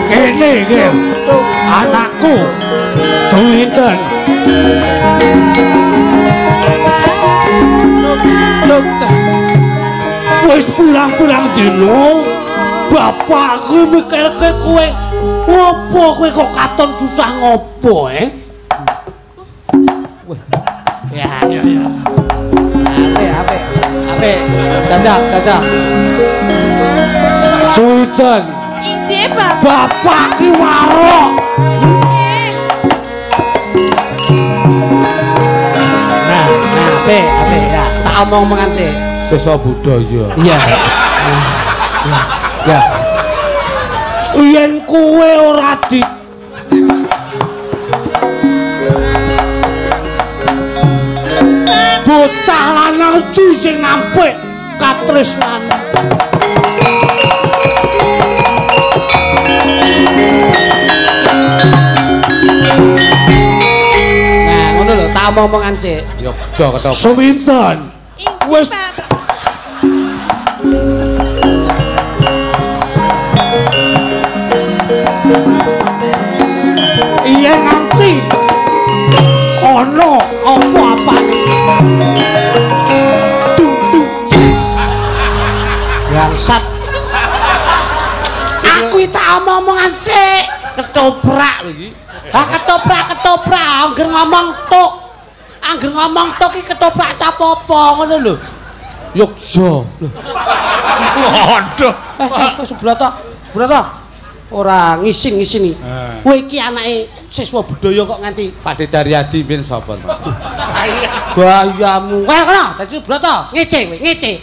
Kene iki anakku Suwinten. Wis pirang-pirang dina bapakku mikirke kowe ngopo kowe kok katon susah ngopo Ya. Apik. Caca. Suwinten. Injih, Bapak. Bapak ki warok. Nah, apik ya. Tak omong-omongan sih. Sesa budaya. Iya. Ya. Yen kowe ora di bocah lanang iki sing nampik katresnan. Nah, ngono lho, tak omong-omongan sih. Ya bejo ketop. Suminten. Wis iya nanti ono apa-apane bangsat aku tak omong-omongan sih ketoprak lho iki ketoprak angger ngomong tok iki ketoprak capopo ngono lho Yogya waduh Subrata ora ngising-ngising iki. Kowe iki anake siswa budaya kok nganti Pakde Daryadi ben sapa Mas? Bayamu. Kowe kono dadi Subrata, ngece.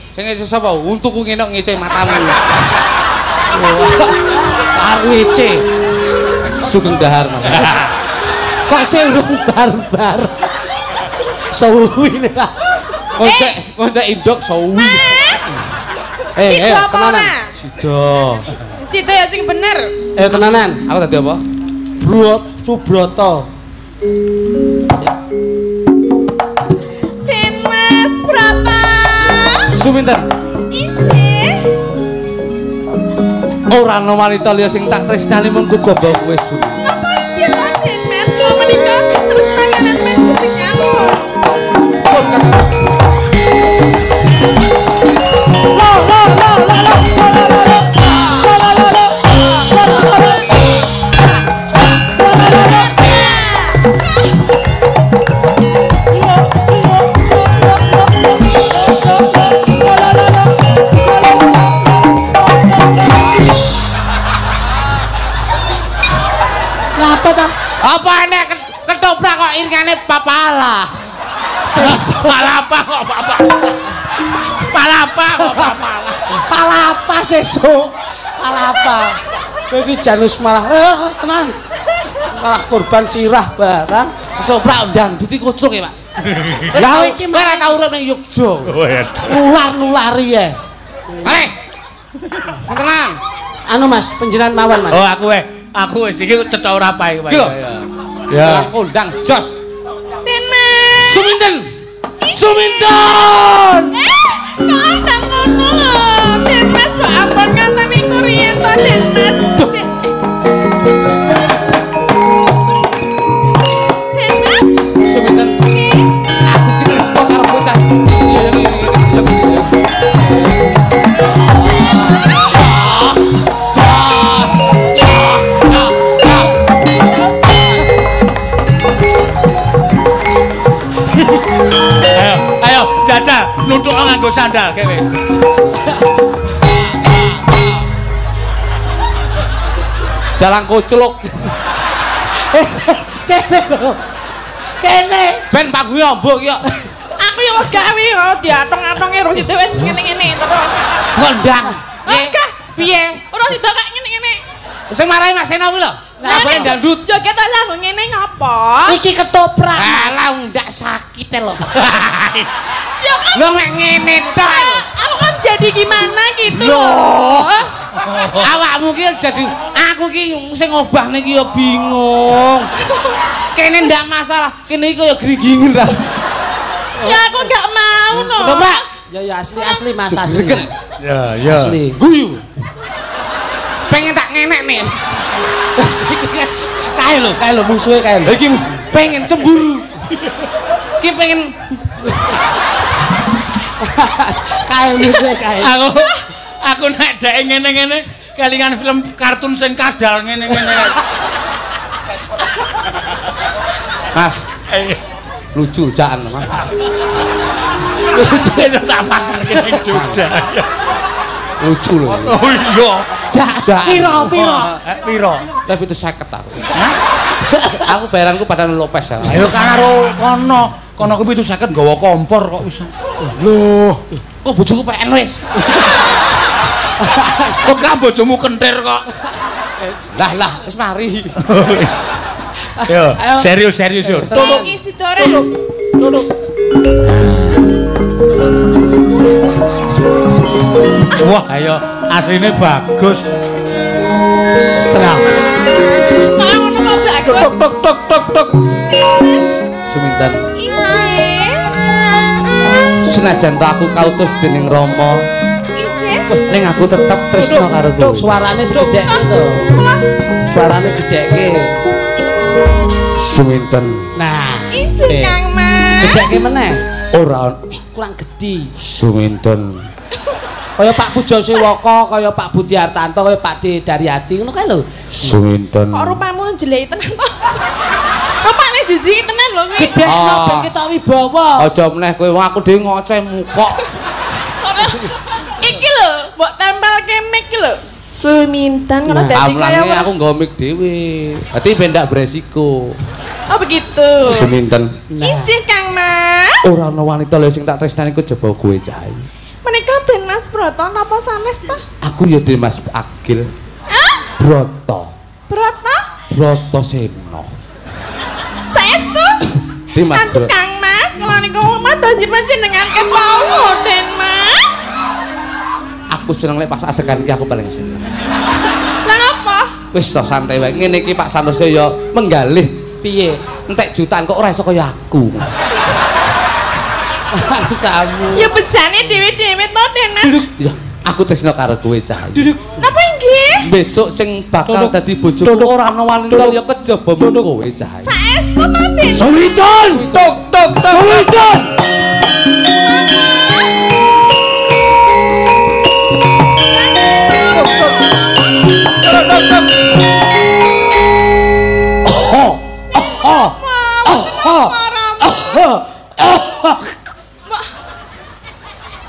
Sing ngece sapa? Untuku ngenok ngece matamu. Karo ngece. Sugeng dahar Mas. Kok sing urung barbar. Suwi nek. Konco indok suwi. Tenanan. Sido ya sing bener. Tenanan. Aku tadi apa? Subrata. Mas Brata. Suminten. Injih. Ora ana wanita liya sing tak tresnani mung kejaba kowe Sun. Napa dia tadi Mas kula menika tresna kalian panjenengan. Pun kakak. Apa nek ketoprak kok iringane papala? Palapa kok papala. Palapa kok papala. Palapa sesuk. Palapa. Kowe iki janus malah tenan. Malah korban sirah barang. Ketoprak ndangdut iki kocok ya, Pak. Lah iki ora tau urip ning Yogya. Nular-nulari ya. Aleh. Tenang. Anu Mas, penjenan mawon Mas. Oh, aku wis iki cetha ora pae Pak. Ya. Kondang jos. Mas. Suminten. Kondang ngono lho. Mas kok ampun nganteni kuriyen to Mas. Mas. Suminten. Aku ki tresno karo bocah. Ayo, jajal nuthuk nganggo sandal kowe. Dalang kocluk. Kene. Ben Pak Guyu mbok ki kok. Aku yo gawe diatong-atonge roh itu wis ngene-ngene terus. Kondang. Enggak. Piye? Ora sida kok ngene-ngene. Sing marahi Mas Seno kuwi lho. Kabeh ndandut. Joget lah ngene ngapa? Iki ketoprak. Alah ndak sakit lho. Ya kan Lho nek ngene tok. aku kan jadi gimana gitu Loh. Awakmu ki jadi aku ki sing ngobahne ki ya bingung. Kene ndak masalah, kene iki ya gringgingen ra. Ya aku enggak mau no. Ketoprak. Ya asli Mas asli. Ya. Asli. Guyu. pengen tak ngenek nih. Kae lho musuhe kae lho. Iki pengen cemburu. Ki pengen kae musuhe kae. Aku nek dhek ngene-ngene kelingan film kartun sing kadal ngene-ngene. Mas. Lucu jaan Mas. Lucu tak pasarke sing Jogja. Lucu lho. Oh iya. Piro? Lep itu 50 aku. Hah? Aku bayaranku pada Lopez ya. Ayo karo kono ku 50 nggawa kompor kok wis. Loh, kok bojoku PN wis. Kok bojomu kentir kok. Lah, wis mari. Yo, serius yo. Tolong isi Dora. Tolong. Wah, ayo asline bagus. Tenang. Kok ngono kok bagus? Tok. Suminten. Ijin. Senajan to aku kautus dening Rama, Ijin. ning aku tetep tresno karo kowe. Suarane digedekke to. Suarane digedekke. Suminten. Nah, Ijin Kang Mas. gedekke meneh. Ora Kurang gedhi. Suminten. Kaya Pak Pujo Sewaka, kaya Pak Budi Hartanto, kaya Pak D Daryati ngono kae lho. Suminten. Kok rupamu jelek tenan to? Rupane jijik tenan lho kowe. Gedekno ben ketok wibawa. Aja meneh kowe wong aku dhewe ngoceh mukok. Iki lho, mbok tempelke mic iki lho. Suminten ngono dadi kaya Amlane aku nggawa mic dhewe. Dadi ben ndak beresiko. Oh begitu. Suminten. Ijin Kang Mas. Ora ana wanita lho sing tak tresnani kejaba kowe cah. Menika Den Mas Broto napa sanes ta? Aku ya Mas Agil. Hah? Broto. Broto Seno. saestu? Dimas Kantuk Kang Mas, kula niku madosi panjenengan kepawon Den Mas. Aku seneng lek pas adegan iki aku paling seneng. Lah ngapa? Wis to santai wae. Ngene iki Pak Santoso ya menggalih. Piye? Entek jutaan kok ora iso kaya aku. Samu. Ya bejane dhewe-dhewe to Den Mas. Ya, aku tresno karo kowe cah. Napa inggih? Besok sing bakal dadi bojoku ora ana wanita ya kejaba mung kowe cah. Saestu to Den. Suwiton. Tok. Suwiton.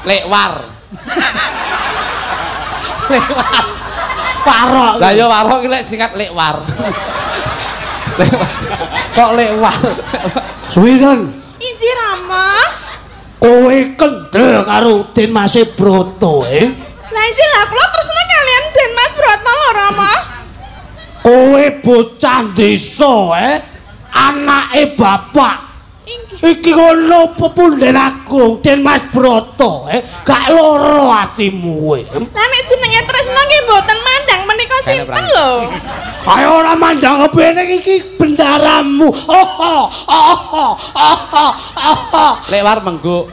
Lekwar. Warok. Lah ya warok iki lek singkat lekwar. Kok lewat. Suwiton. Inji Rama. Kowe kendel karo Den Mas Broto, Lah inji lah kula tresna kalian Den Mas Broto lho Rama. Kowe bocah desa, anake bapak. Iki ngono pepunden agung Den Mas Broto, gak loro atimu. Lah nek jenenge tresna nggih mboten mandang menika sinten lho. Ayo ora mandang kepene iki bendaramu. Lekwar mengguk.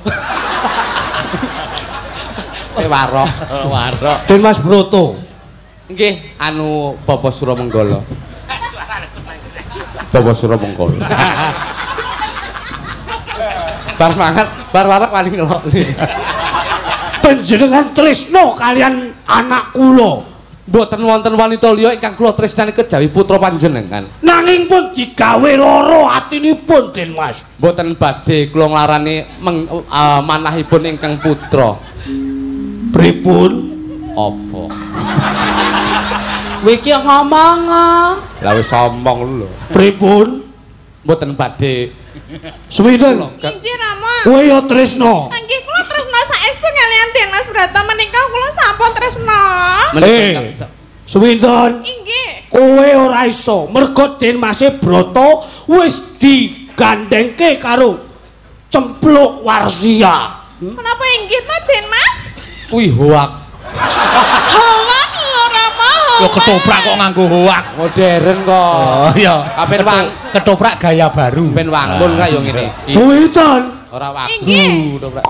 Lewarok. Warok. Den Mas Broto. Nggih, anu Bapak Suramanggala. Bapak Suramanggala. Bar mangan, bar warak wani ngelokne. Panjenengan tresno kalian anak kula. Mboten wonten wanita liya ingkang kula tresnani kejawi putra panjenengan. Nanging pun digawe loro atinipun Den Mas. Mboten badhe kula nglarani manahipun ingkang putra. Pripun? Apa? Kowe iki ngomong. Lah wis omong lho. Pripun? Mboten badhe Suwiden. Inji Rama. Kowe ya tresno. Nggih kula tresna saestu kalian Den Mas Broto menika kula sampun tresna. Suwiden. Inggih. Kowe ora iso mergo Den Mas Broto wis digandengke karo Cempluk Warsia. Kenapa inggih to Den Mas? Kuwi hoak. Hoak lho Rama. Yo ketoprak kok nganggo hoak. Modern kok. Oh iya. Kapen wang Ketoprak gaya baru. ben wangun kaya ngene. Suwiden. Ora wagu Inggih. ketoprak.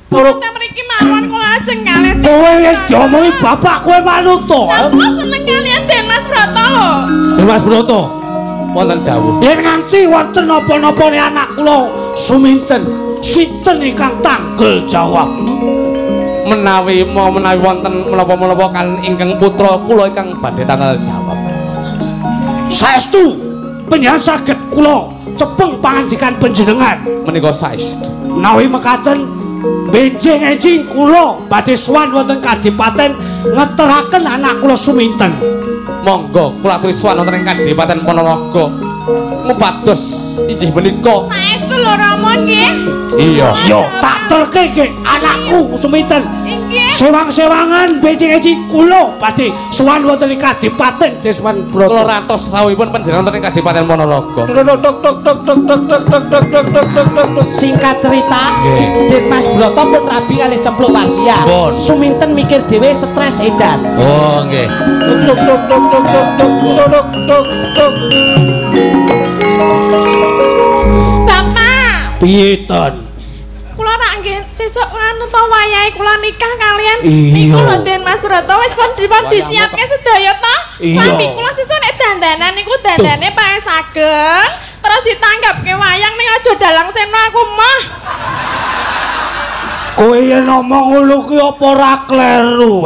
Turut mriki mawon kula ajeng kalih. Kowe yen diomongi bapak kowe manut to. Kula seneng kalian Den Mas Broto lho. Mas Broto. Wonten dawuh. Yen nganti wonten napa-napa ne anak kula suminten, sinten ingkang tanggel jawab? Menawi wonten menapa-menapa kalian ingkang putra kula ingkang badhe tanggal jawab. Saestu panjenengan saged kula cepeng pangandikan panjenengan Menika saestu. menawi mekaten benjing enjing kula badhe sowan wonten Kadipaten ngeteraken anak kula suminten. Monggo kula aturi sowan wonten ing Kadipaten Ponorogo. Ngupados inggih menika. Saestu lho Rama nggih. Iya. Yo tak terke nggih anakku suminten. Inggih. Sewang-sewangan benjing enjing kula badhe sowan wonten ing Kadipaten Deswan Broto. Kula rantos rawuhipun panjenengan wonten ing Kadipaten Ponorogo. Singkat cerita, Den Mas Broto pun rabi kalih Cempluk Warsia. Suminten mikir dhewe stres edan. Oh, nggih. Bapak, Piye ton? kula rak nggih sesuk anu to wayahe kula nikah kalian. Iya. Niku lho Den Mas Broto wis pun disiapke sedaya to. Iya. Lambi kula sesuk nek dandanan niku dandane pae saged. Terus ditanggapke wayang ning aja dalang seno aku mah. Kowe yen ngomong ngono ki apa ora kleru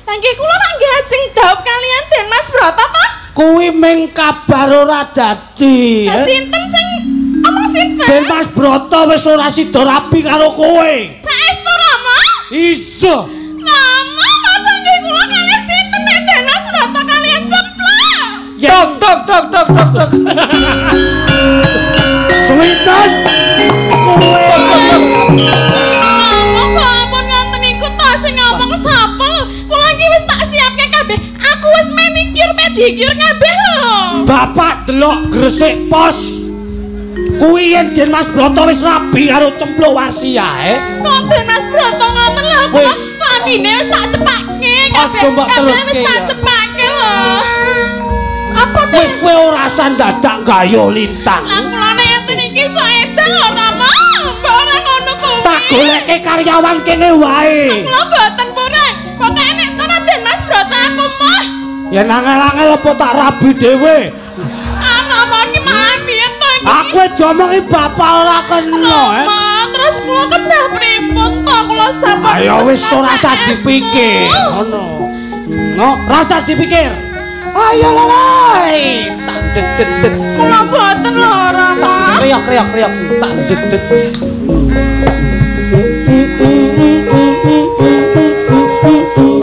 Lah nggih kula rak nggih ajeng dhaup kalian Den Mas Broto to. Kuwi ming kabar ora dadi. Lah sinten sing omong sinten? Den Mas Broto wis ora sida rapi karo kowe. Saestu Rama? Iso. Rama, masa nggih kula kalian sinten nek Den Mas Broto kalian Cempluk? Tok. Suminten. Kowe. Rama, ampun ngoten niku to sing ngomong sapa lho? Kula iki wis tak siapke kabeh. Aku wis manicure pedicure kabeh lho. Bapak delok Gresik Pos. Kuwi yen Den Mas Broto wis rabi karo Cempluk Warsia Kok Den Mas Broto ngoten lho? Kula Wis. klamine wis tak cepake kabeh. Aja mbok Kabeh teruske, wis tak ya. cepake lho. Apa to? Wis kowe ora sandadak gayo lintang. Lah kula nek ngeten iki sok edan lho Rama. Mbok ora ngono kuwi. Tak goleke karyawan kene wae. Kula mboten purun. Pokoke nek tenan Den Mas Broto aku mah. Yen angel-angel apa tak rabi dhewe. Rama iki malah piye to iki? Aku diomongi bapak ora kena Rama, terus kula kedah pripun to? Kula sampun. Ayo wis ora usah dipikir. Ngono. No, rasa dipikir. Ayo lalai. Tak dedet. Kula mboten lho Rama. Riok. Tak dedet.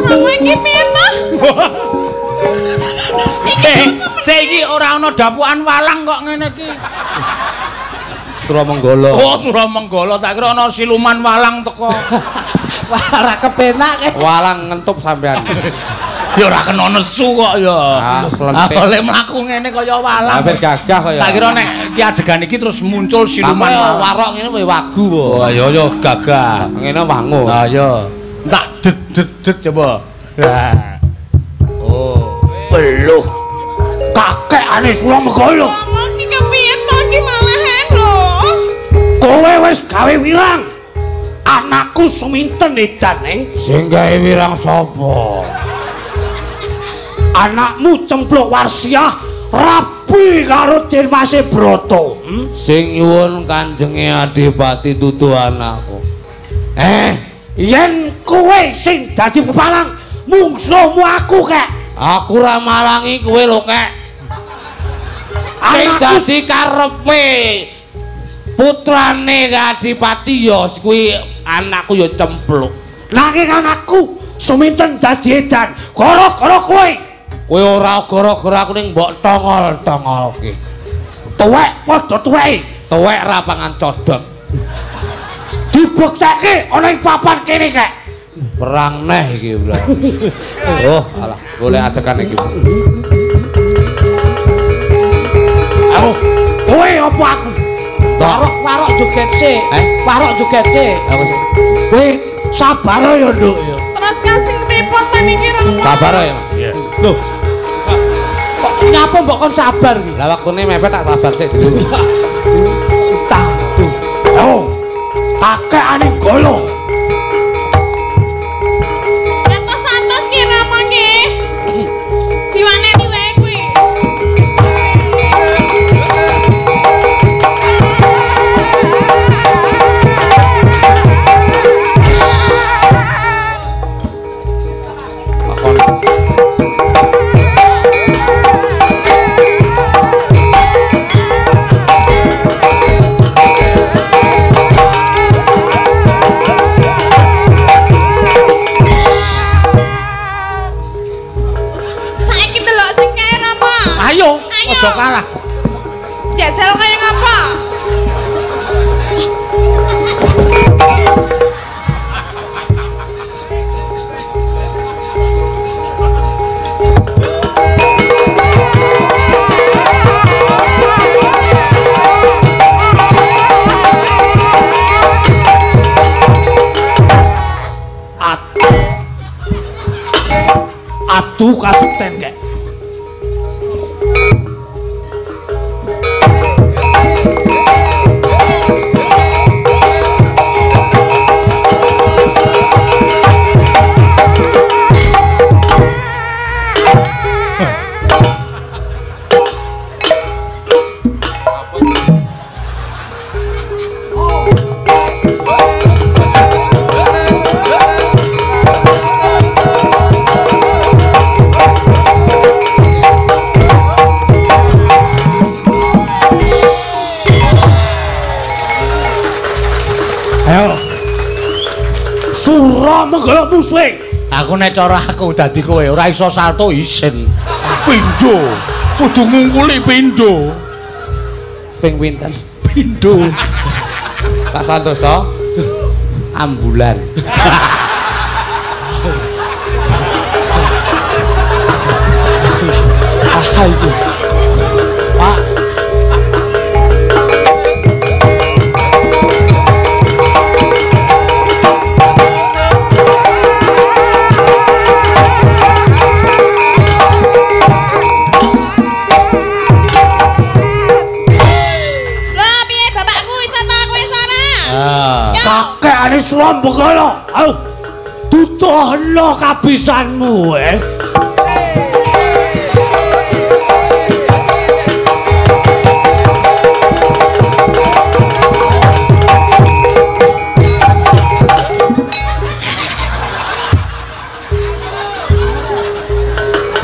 Rama iki piye to? Saiki ora ana dapukan walang kok ngene iki. Suramanggala. Oh, Suramanggala tak kira ana siluman walang teko. Wah, ora kepenak Walang ngentup sampean. Ya ora kena nesu kok ya. Ah, selentik. Kok lek mlaku ngene kaya walang. Hampir gagah kaya. Tak kira nek iki adegan iki terus muncul siluman Siluman walang. warok ngene kowe wagu po. Oh, ya gagah. Ngene wangun. Lah ya. Tak det coba. Lah. Oh. Beluh. Kakekane Suramanggala. Rama iki kepiye to iki malahan lho. Kowe wis gawe wirang. Anakku suminten edan Sing gawe wirang sapa? Anakmu Cempluk Warsia rabi karo Den Mas Broto. Sing nyuwun Kanjenge Adipati dudu anakku. Yen kowe sing dadi pepalang, mungsuhmu aku kek. Aku ora malangi kowe lho, Kek. Sing dadi karepe putrane Adipati ya kuwi anakku ya Cempluk. Nanging anakku suminten dadi edan gara-gara kowe. Kowe ora gara-gara aku ning mbok tongol-tongolke. Tuwek padha tuweke. Tuwek ra pangan codhok. Dibuktekke ana ing papan kene kek. Perang neh iki, Bro. Oh, alah, golek adegan iki. Ayo, kowe apa aku? Warok joget sik. Warok joget sik. Aku sih. Kowe sabar ya, Nduk. Terus kan sing pripun ten iki Rama? Sabar ya. Iya. Loh. Kok nyapa mbok kon sabar iki? Lah waktune mepet tak sabar sik dulu. Tak. Oh. Kakekane golo. Aja kalah. Jajal kaya ngapa? Aduh kasukten kek. Sura menggala musuhe. Aku nek cara aku dadi kowe ora iso salto isin. Pindho. Kudu ngungkuli pindho. Ping pinten? Pindho. Pak Santoso. Ambulan. Iku. Pak. Kakekane Sura Menggala. Ayo. Tutuhna kabisanmu,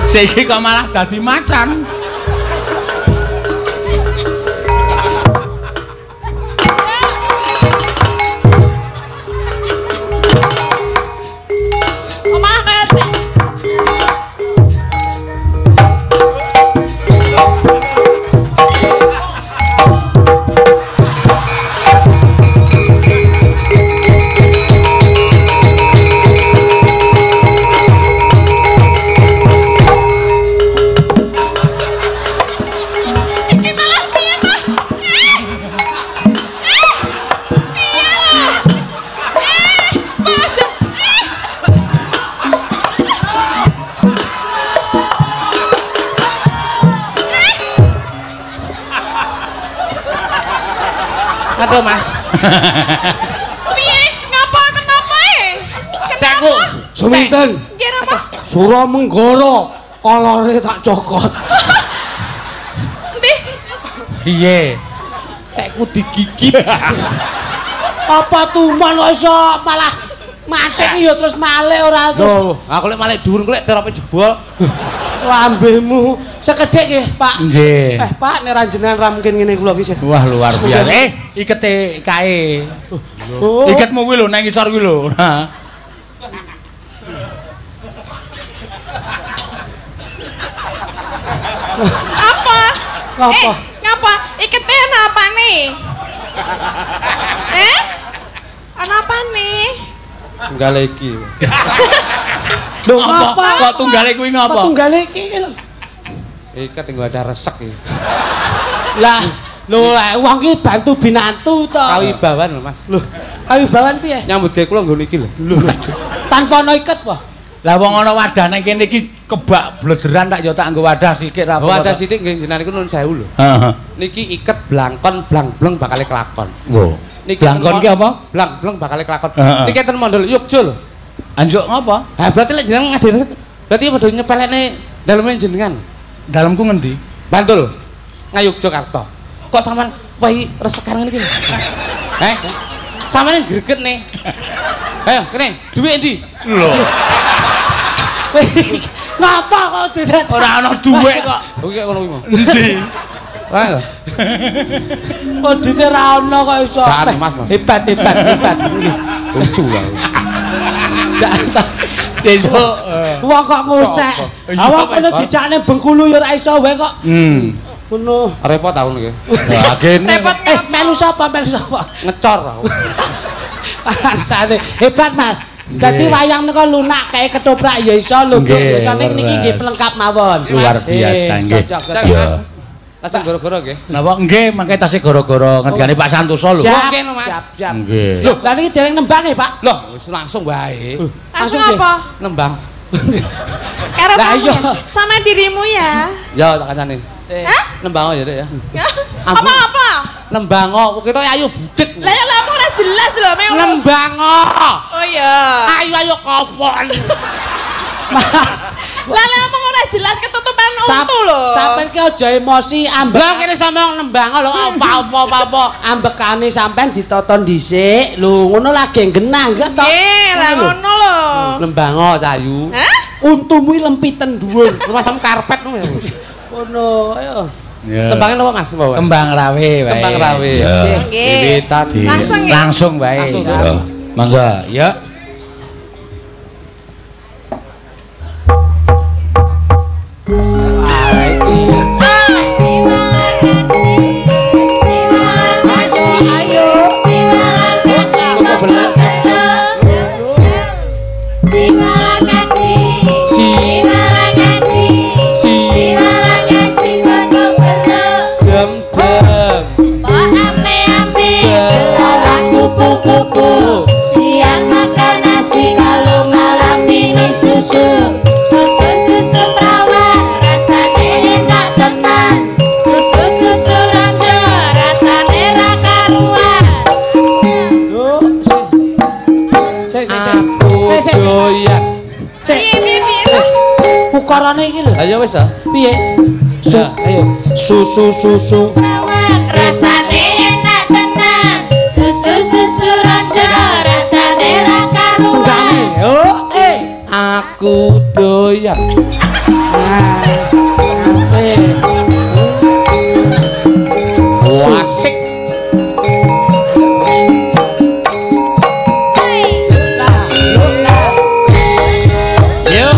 Saiki kok malah dadi macan. Aduh Mas. Piye? Ngapa kenapa Tekku. Suminten. Nggih napa? Sura Menggala kolore tak cokot. Endi? Piye? Tekku digigit. Apa tuman kok iso malah mancing ya terus malih ora terus. Loh, aku lek malih dhuwur kok lek terope jebol. Lambemu sekedhik nggih, Pak. Nggih. Pak, nek ra jenengan ra mungkin ngene kula iki sih. Wah, luar biasa. Ikete kae. Oh. Iketmu kuwi lho nang ngisor kuwi lho. Apa? Ngapa? Ngapa? Ikete ana apane? Ana apane? Tunggale iki. Lho, Apa? ngapa? Kok tunggale kuwi ngapa? Apa tunggale iki lho? Iket nggo ada resek iki. Lah, lho wong iki bantu binantu to. Kawibawan lho, Mas. Lho, kawibawan piye? Nyambut gawe kula nggon iki lho. Tanpa ana iket apa? Lah wong ana wadah nang kene iki kebak blederan tak yo tak nggo wadah sithik ra apa. Wadah sithik nggih jenengan iku nuwun sewu lho. Heeh. Niki iket blangkon blang-bleng bakal kelakon. Wo. Niki Blangkon ki apa? Blang-bleng bakal kelakon. Heeh. Niki ten mondol Yogya lho. Anjuk ngapa? Ha berarti lek jenengan ngade resek. Berarti padha nyepelekne daleme jenengan. Dalamku ngendi? Bantul. Ngayogyakarta. Kok sampean wahi resekan ngene iki lho. Sampeyan greget nih. Ayo, kene, duwe endi? Lho. Ngapa kok tidak? Ora ana dhuwit kok. Oh iki ngono kuwi mau. Endi? Ora. Kok dite ra ono kok iso. Jan, Mas, Mas. Hebat. Lucu lah. Sesuk Wong kok ngusek. Sopo? Awak kene dijakne Bengkulu ya ora iso wae kok. Ngono. Repot tahun iki. Lah kene. Repot Melu sapa? Melu sapa? Ngecor aku. Bangsane hebat Mas. Dadi wayang nika lunak kae ketoprak ya iso lho. Biasane niki nggih pelengkap mawon. Luar biasa nggih. Ya. Tasih goro-goro nggih. Napa nggih mangke tasih goro-goro ngendikane Pak Santoso lho. Siap, Oke, Mas. siap. Nggih. Lho, lah niki dereng nembang nggih, Pak. Loh, wis langsung wae. Langsung Langsung, apa? Nembang. Karo Lah, kamu iya. ya? Sama dirimu ya. Ya tak kancane. Hah? Nembang ya, Dek ya. Apa-apa? Nembang kita ayo budek. Lah ya lamu ora jelas lho, Meng. Nembang. Oh iya. Ayo kopon. Lah lamu ora jelas ketutupan untu lho. Sampeyan ki aja emosi ambek. Lah kene sampeyan nembang lho apa-apa. Ambekane sampean ditoton dhisik. Lho, ngono lagi genah enggak to? Nggih, lah ngono lho. Nembang cayu. Hah? Untumu lempiten dhuwur. Rumah sam karpet ngono. Ngono, ayo. Ya. Tembangnya apa Mas? Bawa. Kembang rawe wae. Kembang rawe. Ya. Nggih. Wiwitan. Langsung ya? Langsung wae. Langsung, Ya. ya. Mangga, ya. Siang makan nasi kalau malam minum susu. Susu perawan rasane enak tenan. Susu rondo rasane ra karuan. Lho, sik. Sik. Doyan. Piye? Ukarane iki lho. Lah ya wis ta. Piye? Ayo. Susu. Perawan rasane enak tenan. Susu rondo rasane ra karuan. Sungane. Oh, Aku doyan. Asik. Wasik. Yo.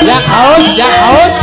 Yang haus.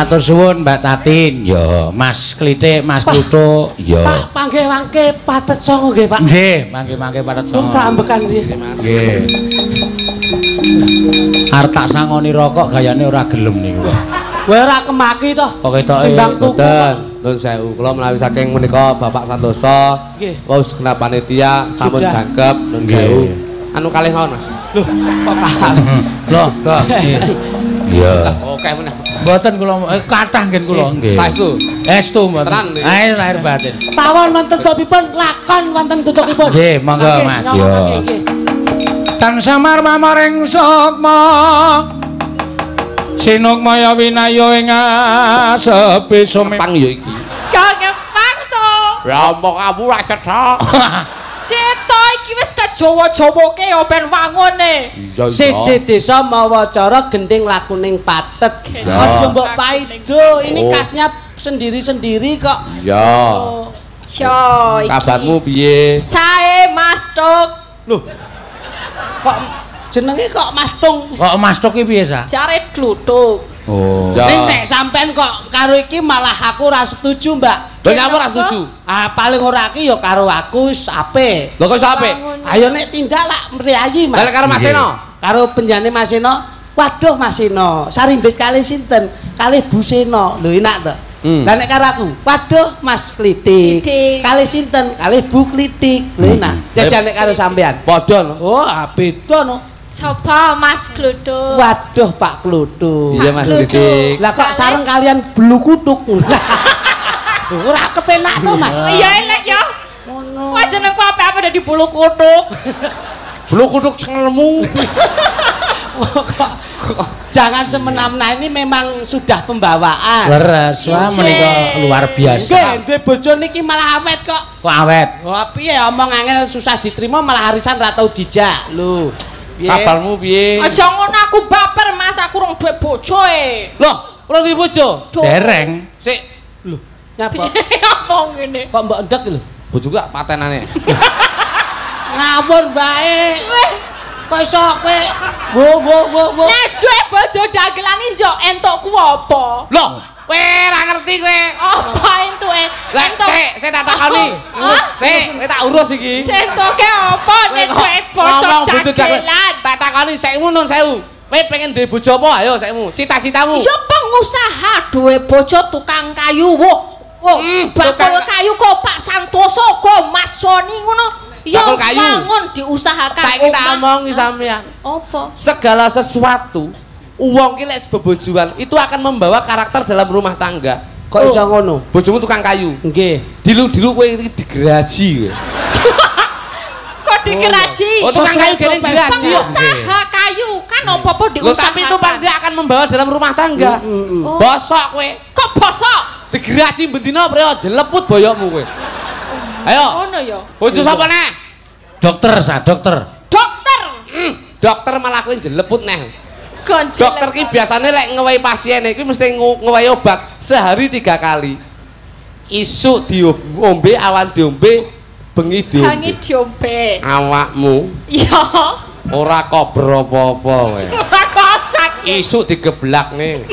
Matur suwun Mbak Tatin. Yo, Mas Klitik, Mas Pluto. Yo. Pak panggih mangke patet songo nggih, Pak. Nggih, mangke-mangke patet songo. Tak ambekan nggih. Nggih. Arep tak sangoni rokok gayane ora gelem niku. Wae ora kemaki to. Kok ketoke Timbang tuku. Boten, nuwun sewu. Kula menawi saking menika Bapak Santoso, Nggih. wau segenap panitia sampun Sudah. jangkep nuwun Nggih. sewu. Anu kalih mawon, Mas. Loh, kok kalah? Loh, kok. Iya. Oke meneh. Mboten kula kathah ngen kula nggih. Saestu. Estu mboten. Tenan, nggih. Ae lahir batin. Tawon wonten tutupipun, lakon wonten tutupipun. Nggih, monggo Nggih, Mas. nggih, Yo. nggih, nggih. Kang Samar mamaring sukma Sinukmaya winayo ing asepi sumi. Pang ya iki. Kangepang to. Ya omong kamu ra cethok. Sito iki wis Jawa-jawoke ya ben wangone. Iya. Siji desa mawa cara gending lakuning patet. Iya. Aja mbok paido, ini Oh. khasnya sendiri-sendiri kok. Ya. Oh. Yo iki. Kabarmu piye? Sae Mas Tuk. Loh. Kok jenenge kok Mas Tung? Kok Mas Tok iki piye sa? Jare kluthuk. Oh. Ya. Ning nek sampean kok karo iki malah aku ora setuju, Mbak. Lho nyamuk ra setuju. Ah paling ora iki ya karo aku wis apik. Lho kok iso apik? Ayo nek tindak lak mriyayi, Mas. Balik karo Mas Seno. Karo penjane Mas Seno. Waduh Mas Seno, sarimbit kalih sinten? Kalih Bu Seno. Lho enak to. Lah nek karo aku, waduh Mas Klitik. Klitik. Kalih sinten? Kalih Bu Klitik. Lho enak. Jajan nek karo sampean. Padha no. Oh, beda no. Coba Mas Kluthuk. Waduh Pak Kluthuk. Iya Mas Kluthuk. Didik. Lah kok sareng kalian belu kutuk. Ora kepenak to, Mas. Iya elek ya. Ngono. Wah jenengku apa-apa dadi bulu kutuk. Bulu kutuk cengelmu. Jangan semena-mena, ini memang sudah pembawaan. Leres, wah menika luar biasa. Nggih, duwe bojo niki malah awet kok. Kok awet? Wah, piye omong angel susah diterima malah arisan ra tau dijak. Lho. Piye? Kabarmu piye? Aja ngono aku baper Mas, aku rong duwe bojo e. Loh, ora duwe bojo? Duh. Dereng. Sik, Lho, nyapa? Apa ngene? Kok mbok ndek lho? bojo gak patenane. Ngawur bae. Weh, Kok iso kowe wo. nek duwe bojo dagelan njok entukku apa? Loh, kowe ora ngerti kowe. Apa entuke? Lah, sik tak takoni. Sik, kowe tak urus iki. Entuke apa nek duwe bojo dagelan? Tak takoni sekmu nun sewu. Kowe pengen duwe bojo apa? Ayo sekmu, cita-citamu. Ya pengusaha duwe bojo tukang kayu. Wo, bakul tukang- kayu kok Pak Santoso kok Mas Soni ngono. Ya Bakul kayu. bangun diusahakan. Saiki tak omah. omongi sampean. Apa? Segala sesuatu uang ki lek bebojoan itu akan membawa karakter dalam rumah tangga. Kok iso ngono? Bojomu tukang kayu. Nggih. Dilu-dilu kowe iki digeraji kowe. Kok digeraji? Oh, tukang kayu gene digeraji yo. Pengusaha kayu kan apa-apa Loh, diusahakan. tapi itu pasti akan membawa dalam rumah tangga. Oh. Bosok kowe. Kok bosok? Digeraji bendina priyo jeleput boyokmu kowe. Ayo. Ngono ya. Bojo sapa neh? Dokter sa, dokter. Dokter. Dokter malah kowe jeleput neh. Gonjel. Dokter ki biasanya lek ngewehi pasien iki mesti ngewehi obat sehari 3 kali. Isuk diombe, awan diombe, bengi Hangi diombe. diombe. Awakmu Iya. ora kober apa-apa kowe. Kok sakit. Isuk digeblakne.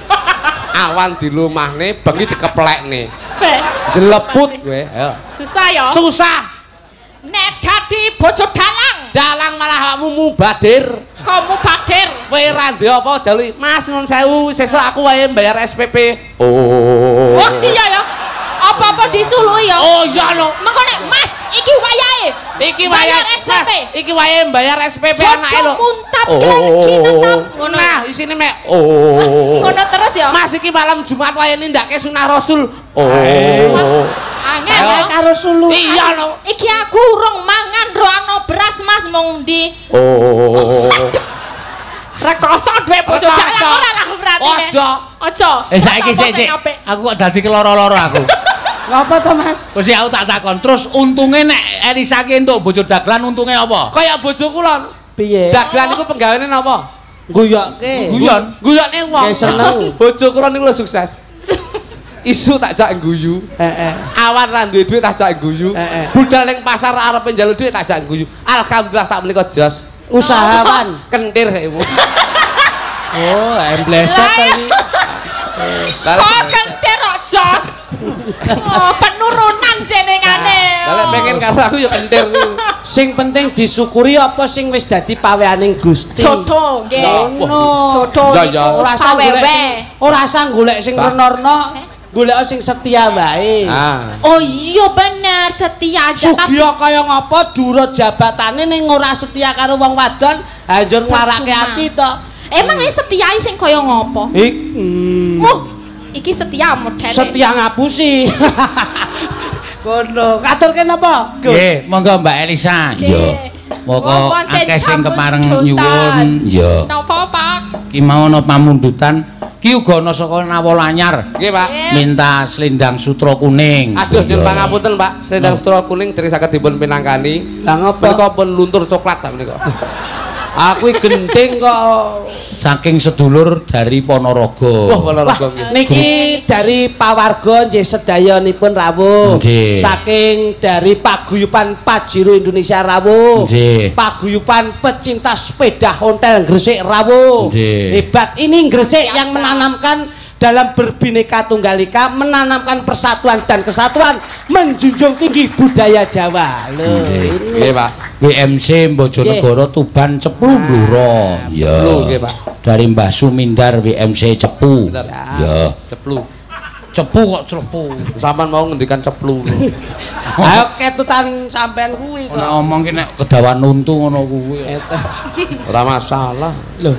Awan dilumahne, bengi dikeplekne. Beh, Jeleput kowe, ayo. susah ya. Susah. Nek dadi bojo dalang, Dalang malah awakmu mubadir. kamu badir. Kowe ra ndek apa jaluki, "Mas nun sewu, sesuk aku wae bayar SPP." Oh. Oh iya ya. Apa-apa disuluhi ya. Oh iya no. Mengko nek Mas iki wayahe. Iki Bayar wae SPP. Mas, iki wae bayar SPP Jojo anake lho. muntap lagi tetep. Ngono. Nah, isine mek oh. Ngono terus ya. Mas iki malam Jumat wae nindakake sunah Rasul. Oh. Angel Ayo. ya. Karo sulu. Iya no. Iki aku urung mangan ro ana beras Mas mung ndi. Oh. Rekoso duwe bojo Rekoso. dalang ora lah berarti. Ojo. Ojo. Saiki sik. Aku kok dadi keloro-loro aku. Ngapa to, Mas? Wis aku tak takon. Terus untunge nek Elisa ki entuk bojo dagelan untunge apa? Kaya bojoku lho. Piye? Dagelan iku penggaweane napa? Guyokke. Guyon. Guyone wong. Kayak seneng. Bojoku lho niku lho sukses. Isu tak jak guyu. Heeh. Awan ra duwe duit tak jak guyu. Budal ning pasar arep njaluk duit tak jak guyu. Alhamdulillah sak menika jos. Usahawan. Kentir sekmu. Oh, embleset to iki. Kok kentir kok jos. Oh, penurunan jenengane. Lah lek pengen karo aku ya kentir. Sing penting disyukuri apa sing wis dadi paweaning Gusti. Jodoh nggih. Ngono. Jodoh Ya, ya. Ora usah golek pawewe. ora usah golek sing renorno, golek sing setia wae. Ah. Oh iya bener setia aja Sugiya kaya ngapa durut jabatane ning ora setia karo wong wadon, anjur nglarake Percuma. ati to. Emang setiai sing kaya ngopo? Iki setia modele. Setia ngapusi. Kono, ngaturke napa? Gus? Nggih, monggo Mbak Elisa. Nggih. Moko Wonten akeh sing kepareng pamundutan. nyuwun. Ya. Napa, Pak? Ki mau ana pamundutan, ki uga ana saka Nawolanyar. Nggih, Pak. Minta selendang sutra kuning. Aduh nyuwun pangapunten, Pak. Selendang sutra kuning dereng saged dipun pinangkani. Lah ngopo? Menika pun luntur coklat sak menika. Aku gending kok. Saking sedulur dari Ponorogo. Wah, Ponorogo nggih. Niki dari pawarga nggih sedayanipun rawuh. Nggih. Saking dari paguyuban Pajero Indonesia rawuh. Nggih. Paguyuban pecinta sepeda Ontel Gresik rawuh. Nggih. Hebat ini Gresik yang menanamkan dalam berbineka tunggal ika, menanamkan persatuan dan kesatuan, menjunjung tinggi budaya Jawa. Loh, ini Nggih, Pak. WMC Bojonegoro Tuban Cepu Bluro. Ceplu nggih, Pak. Dari Mbah Sumindar WMC Cepu. Bentar. Ya. Ceplu. Cepu kok cepu. Sampeyan mau ngendikan ceplu. ayo ketutan sampean kuwi kok. Ora ngomong ki nek kedawan untu ngono kuwi. Ora masalah. Loh,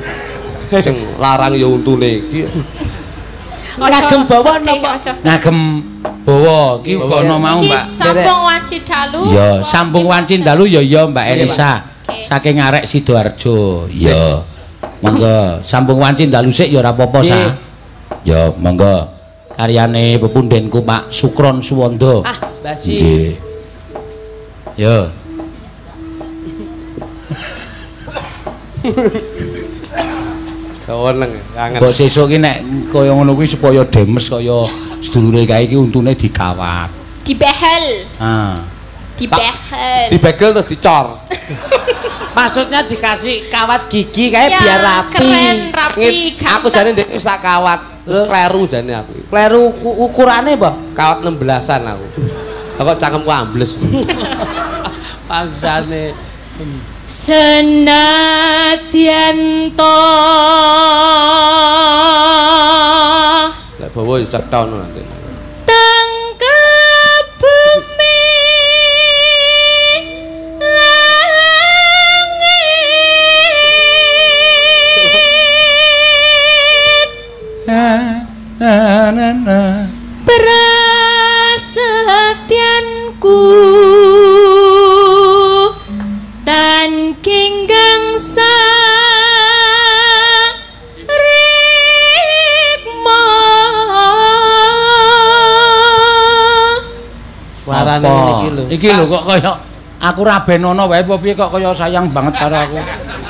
Sing larang ya untune iki. ngagem bawa napa? Ngagem bawa ki uga ana mau Ki Mbak. sambung wanci dalu. Ya, sambung wancin dalu ya ya Mbak Iya, Elisa. Oke. Saking arek Sidoarjo. Ya. Monggo sambung wancin dalu sik ya ora apa-apa Nggih. sa. Ya, monggo. Karyane pepundenku Pak Sukron Suwondo. Ah, Baji. Nggih. Ya. Seneng kangen. Mbok sesuk ki nek kaya ngono kuwi supaya demes kaya sedulure kae iki untune dikawat. Dibehel. Ah. Dibehel. Dibegel terus dicor. Maksudnya dikasih kawat gigi kayak Ya, biar rapi. Keren, rapi, Aku jane ndek wis tak kawat, terus kleru jane aku. Kleru ukurane, Mbah. Kawat 16-an aku. Kok cangkemku ambles. Pangsane. Senadyan to Lek bawa ya cetha ngono nanti. tangkep bumi langit prasetyanku dan kinggang sarikma Suarane Apa? niki lho. Iki lho kok kaya aku ra ben ana wae apa piye kok kaya sayang banget karo aku.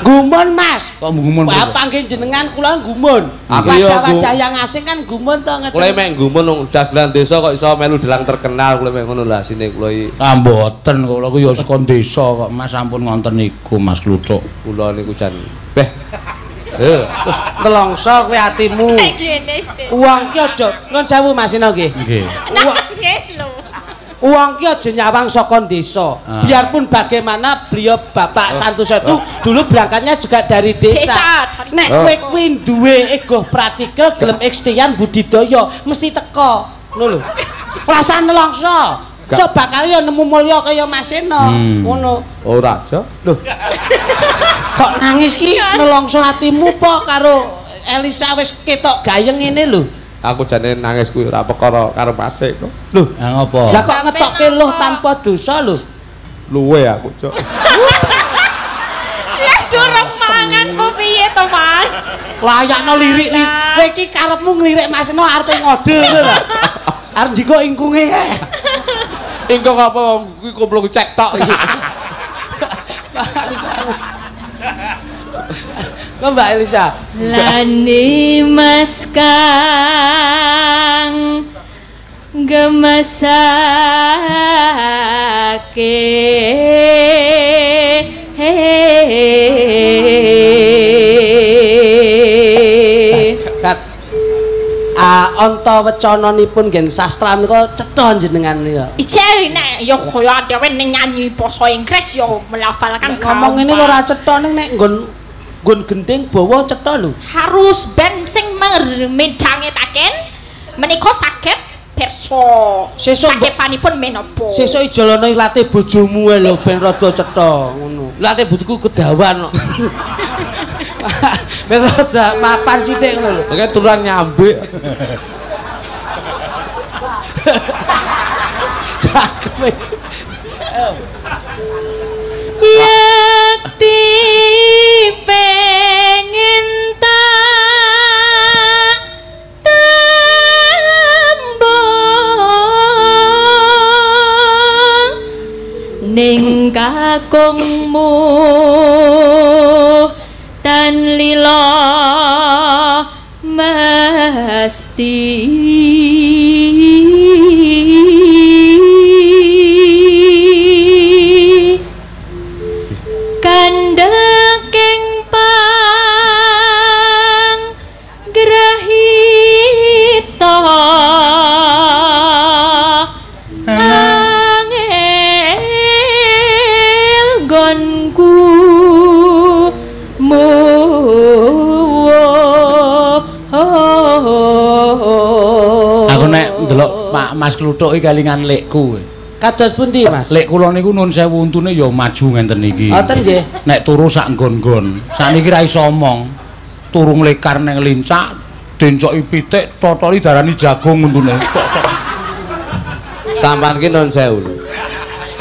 Gumun, Mas. Kok ngumun piye? Bapak nggih jenengan kula gumun. Aku ya, Wajah-wajah yang asing kan gumun to ngeten. Kula mek nggumun nang dagelan desa kok iso melu dalang terkenal kula mek ngono lho asine kula iki. Ah mboten kula ku ya saka desa kok Mas sampun ngonten niku Mas Kluthuk. Kula niku jan beh. Heh. Nelongso kuwi atimu. Uang ki aja nuwun sewu Mas Ino nggih. Nggih. Nangis lho. Uang ki aja nyawang saka desa. Ah. Biarpun bagaimana beliau Bapak Santoso itu dulu berangkatnya juga dari desa. Desa. Nek kowe kuwi duwe ego praktikal gelem ekstian budidaya mesti teko. Ngono lho. Perasaan nelongso. Coba kali ya nemu mulya kaya Mas Eno. Ngono. Ora aja. Loh. Kok nangis ki nelongso atimu po karo Elisa wis ketok gayeng ngene lho. Aku jane nangis kuwi ora perkara karo pasik kok. Loh. Ah ngopo? Lah kok ngetokke luh tanpa dosa lho. Luwe aku, Cok. Lah durung mangan kok piye to, Mas? Layakno lirik nih. Kowe iki karepmu ngelirik Mas Eno arepe ngode ngono lho. Arep njiko ingkunge kae. Engko apa wong kuwi kumplung cek tok iki. Kok Mbak Elisa? Lani mas kang gemesake Kat. antawecananipun ngen sastra menika cetha jenengan ya. Ijek nek ya kaya dhewe ning nyanyi basa Inggris ya melafalkan ngomong ngene kok ora cetha ning nek nggon gending bawa cetha lho. Harus ben sing medhangetaken menika saged pirsa. Sakepanipun menapa? Sesuk ijalana latih bojomu ae lho ben rada cetha ngono. Latih bojoku kedawan kok. Ben rada mapan sithik ngono lho. Oke turunan nyambik. Cakep. Yakti pengen tak tembung ning kakungmu tan lila mesti kandaking pang grahita angel gonku mu aku nek ndelok Mas Kluthuk iki kalingan lekku. Kados pundi, Mas? Lek kula niku nuwun sewu untune ya maju ngenten iki. Ngoten nggih. Nek turu sak nggon-nggon, sakniki ra iso omong. Turu nglekar ning lincak, dencoki pitik, totoli darani jagung untune. Sampeyan ki nuwun sewu.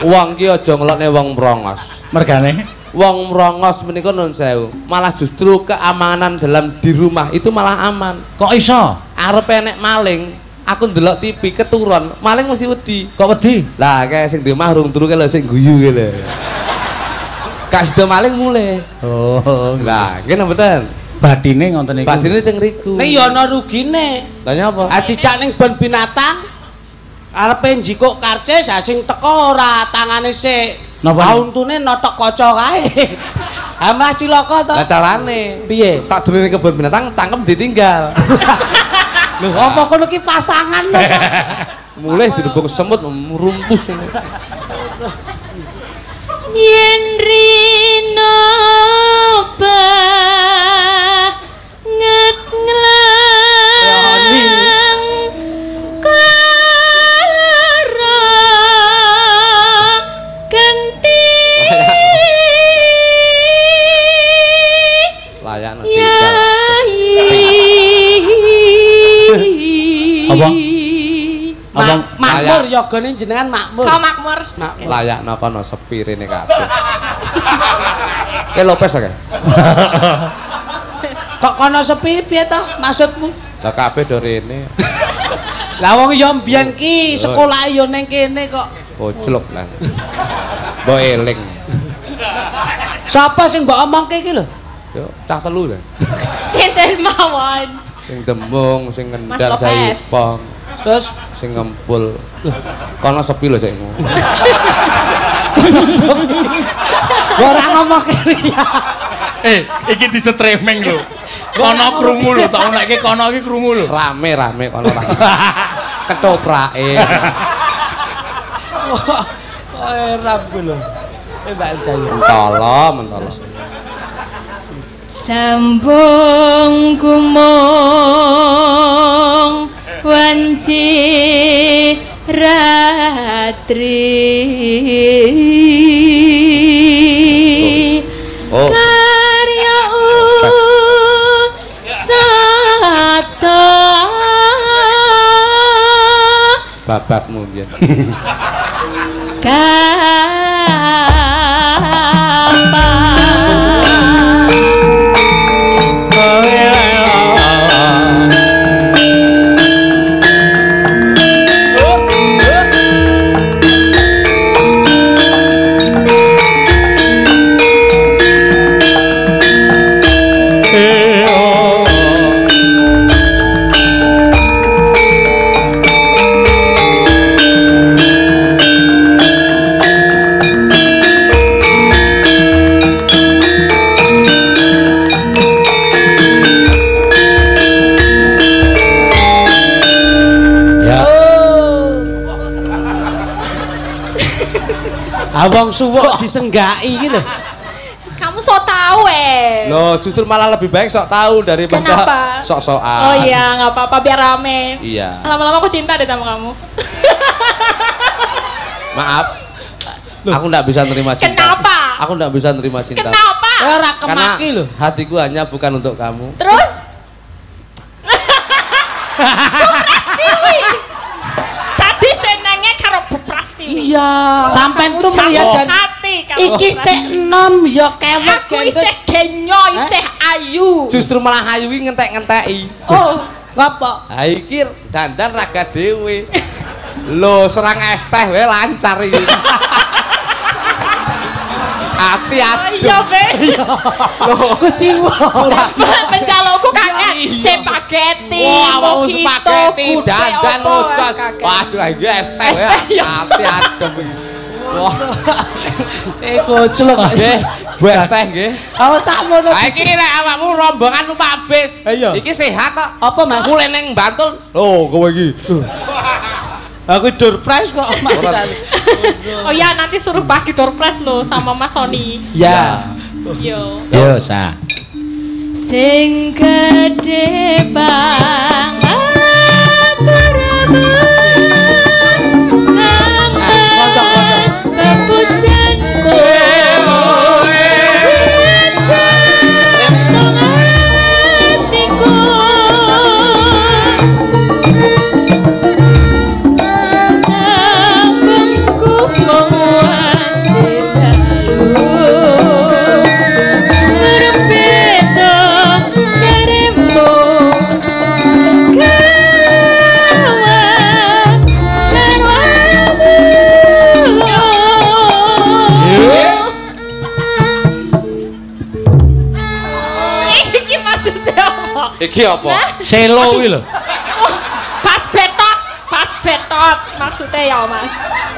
Wong ki aja ngelokne wong mrongos. Mergane Wong mrongos menika nuwun sewu. Malah justru keamanan dalam di rumah itu malah aman. kok iso? Arep enek maling, aku ndelok TV keturun, maling mesti wedi. Kok wedi? Lah kae sing di omah rung turu lho sing guyu ki lho. Kak sida maling mulai. Oh. Lah, ngene mboten. Badine ngoten niku. Badine teng riku. Nek ya ana rugine. Lah nyapa? Adicak ning bon binatang arepe njikuk karcis ha sing teko ora tangane sik. Napa? Untune notok kaca kae. Ha mah cilaka to. Lah carane Piye? sadurunge kebon binatang cangkem ditinggal. Lho apa kono ki pasangan lho kok. Mulai dirubung semut merumpus ini. yen rino banget nglang karo ganti Layak tinggal. Apa? Apa? Makmur yogane jenengan makmur. Kau makmur. Layak kono sepi rene kabeh. Lopes akeh. Kok kono sepi piye to maksudmu? Lah kabeh do rene. Lah wong ya mbiyen ki sekolah ya ning kene kok. Ojlok lah. Mbok eling. Sapa sing mbok omongke iki lho? Yo cah telu lho. Sinten mawon. Sing demung, sing Mas ngendang Lopez. sayupong, Terus sing ngempul. Kono sepi lho sik. ora ngomong kene ya. Iki disetremeng lho. Kono krungu lho, tak onekke kono iki krungu lho. Rame kono rame. Ketoprake. Oh, rabu lho. Mbak saya. Mentolo. Sambung gumong wanci ratri karya usata babatmu biyen. Ah wong suwuk disenggaki iki lho. Kamu sok tahu Loh, justru malah lebih baik sok tahu daripada Kenapa? sok-sokan. Oh iya, nggak apa-apa biar rame. Iya. Lama-lama aku cinta deh sama kamu. Maaf. Aku enggak bisa nerima cinta. Kenapa? Aku enggak bisa nerima cinta. Kenapa? Ora Karena kemaki lho. hatiku hanya bukan untuk kamu. Terus? Bu Prastiwi. Tadi senangnya karo Bu Prastiwi. Iya. Sampean tuh Kamu melihat jauh dan hati kamu. iki sik enom ya kewes Aku isih genyo, isih ayu. Justru malah ayu iki ngentek-ngenteki. Oh, Apa? Ha iki dandan raga dhewe. Loh, serang es teh wae lancar iki. Hati-hati. iya be. Loh, Kucing Pencalonku kangen spaghetti, wah, mau mojito, spaghetti, gudeg, dandan opo, ngocos. kaget. Wah, jelas iki es teh Es wae. teh, ya. Hati-hati iki. Wah, koclok. nggih, bu es teh nggih. Oh sakmono. Ha iki nek awakmu rombongan numpak bis. Iya. Iki sehat kok. Apa Mas? Mulai ning Bantul. Loh, kowe iki. Aku door prize kok Mas. Oh ya nanti suruh bagi door prize lo sama Mas Sony. Ya. Yo. Yo, sa. Sing gede banget Mas pepujanku Iki apa? Selo kuwi lho. Pas betot maksudnya ya Mas.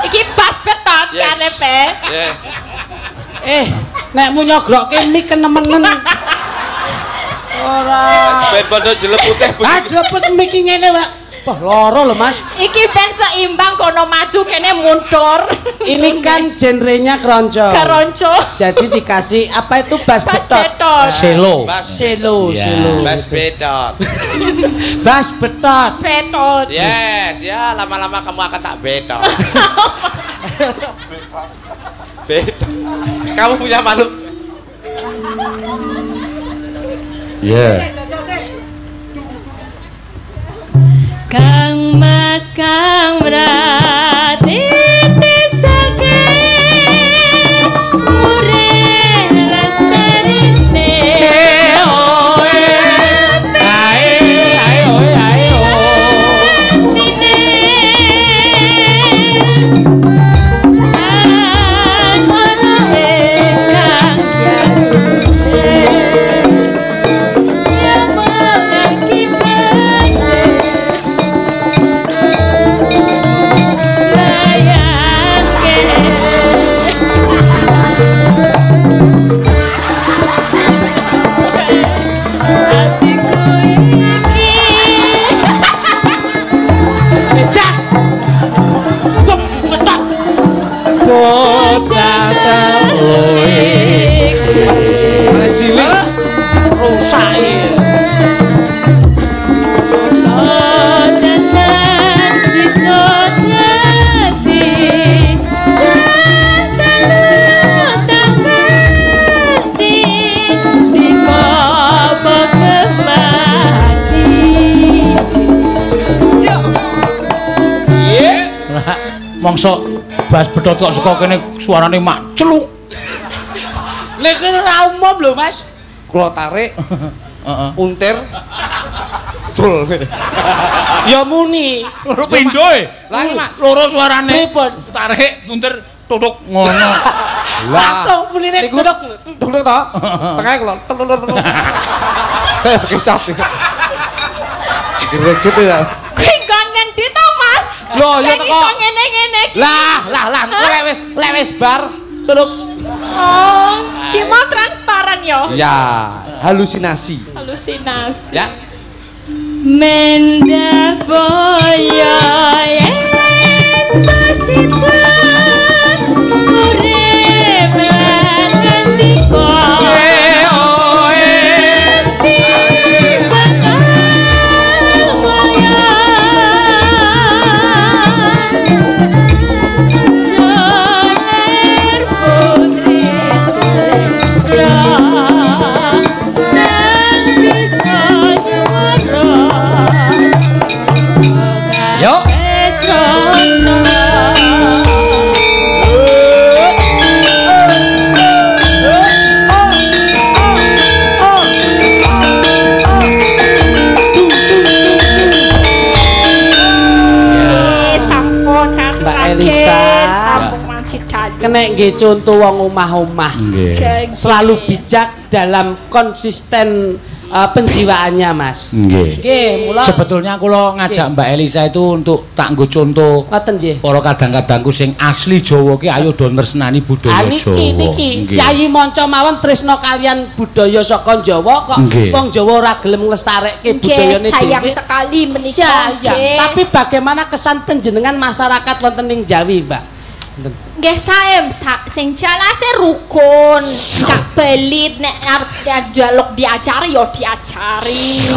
Iki pas betot Yes. KTP. Yeah. Nekmu nyogrokke mik kenemenen. Ora. Ben bondo jelep putih Ah jlepet mik iki ngene, Pak. Wah, loro lho, Mas. Iki ben seimbang kono maju kene mundur. Ini kan genrenya keroncong. Keronco. Jadi dikasih apa itu bass Pas betot. betot. Selo. Bas Selo, Ya. selo. Bas bedot. Bass betot. Betot. Yes, ya lama-lama kamu akan tak bedot. Bedot. Kamu punya makhluk. Ya. Kang Mas Kang Brati disake mure lestarine Bocah telu iki. Cilik rusak iki. Mongso bas bedot kok saka kene suarane mak celuk. Lha iki ora umum lho, Mas. Kula tarik Heeh. untir. Jul. Ya muni. Loro pindho e. Lah iki mak Loro suarane. Pripun? Tarik muntir tutuk ngono. Langsung munine niku duduk. duduk to. Tengah kula. Kecat. Greget ya. Kuwi kon ngendi to, Mas? Loh, ya Sing teko. iso ngene-ngene iki. Lah, engko lek wis bar duduk. Oh, ki mau transparan yo. Ya, halusinasi. Halusinasi. Ya. Menda boyo yen masih Kenek nggih contoh wong omah-omah. Selalu bijak dalam konsisten penjiwaannya, Mas. Nggih. Mula sebetulnya kula ngajak Mbak Elisa itu untuk tak nggo contoh. Ngoten nggih. Para kadang-kadangku sing asli Jawa ki ayo do nresnani budaya Jawa. Niki Yayi Manca mawon tresna kalian budaya saka Jawa kok wong Jawa ora gelem nglestarekke budayane dhewe. Sayang sekali menika. Ya. Tapi bagaimana kesan panjenengan masyarakat wonten ing Jawi, Mbak? Nggih sae sing jalase rukun, gak belit nek arep dialog diajari ya diajari.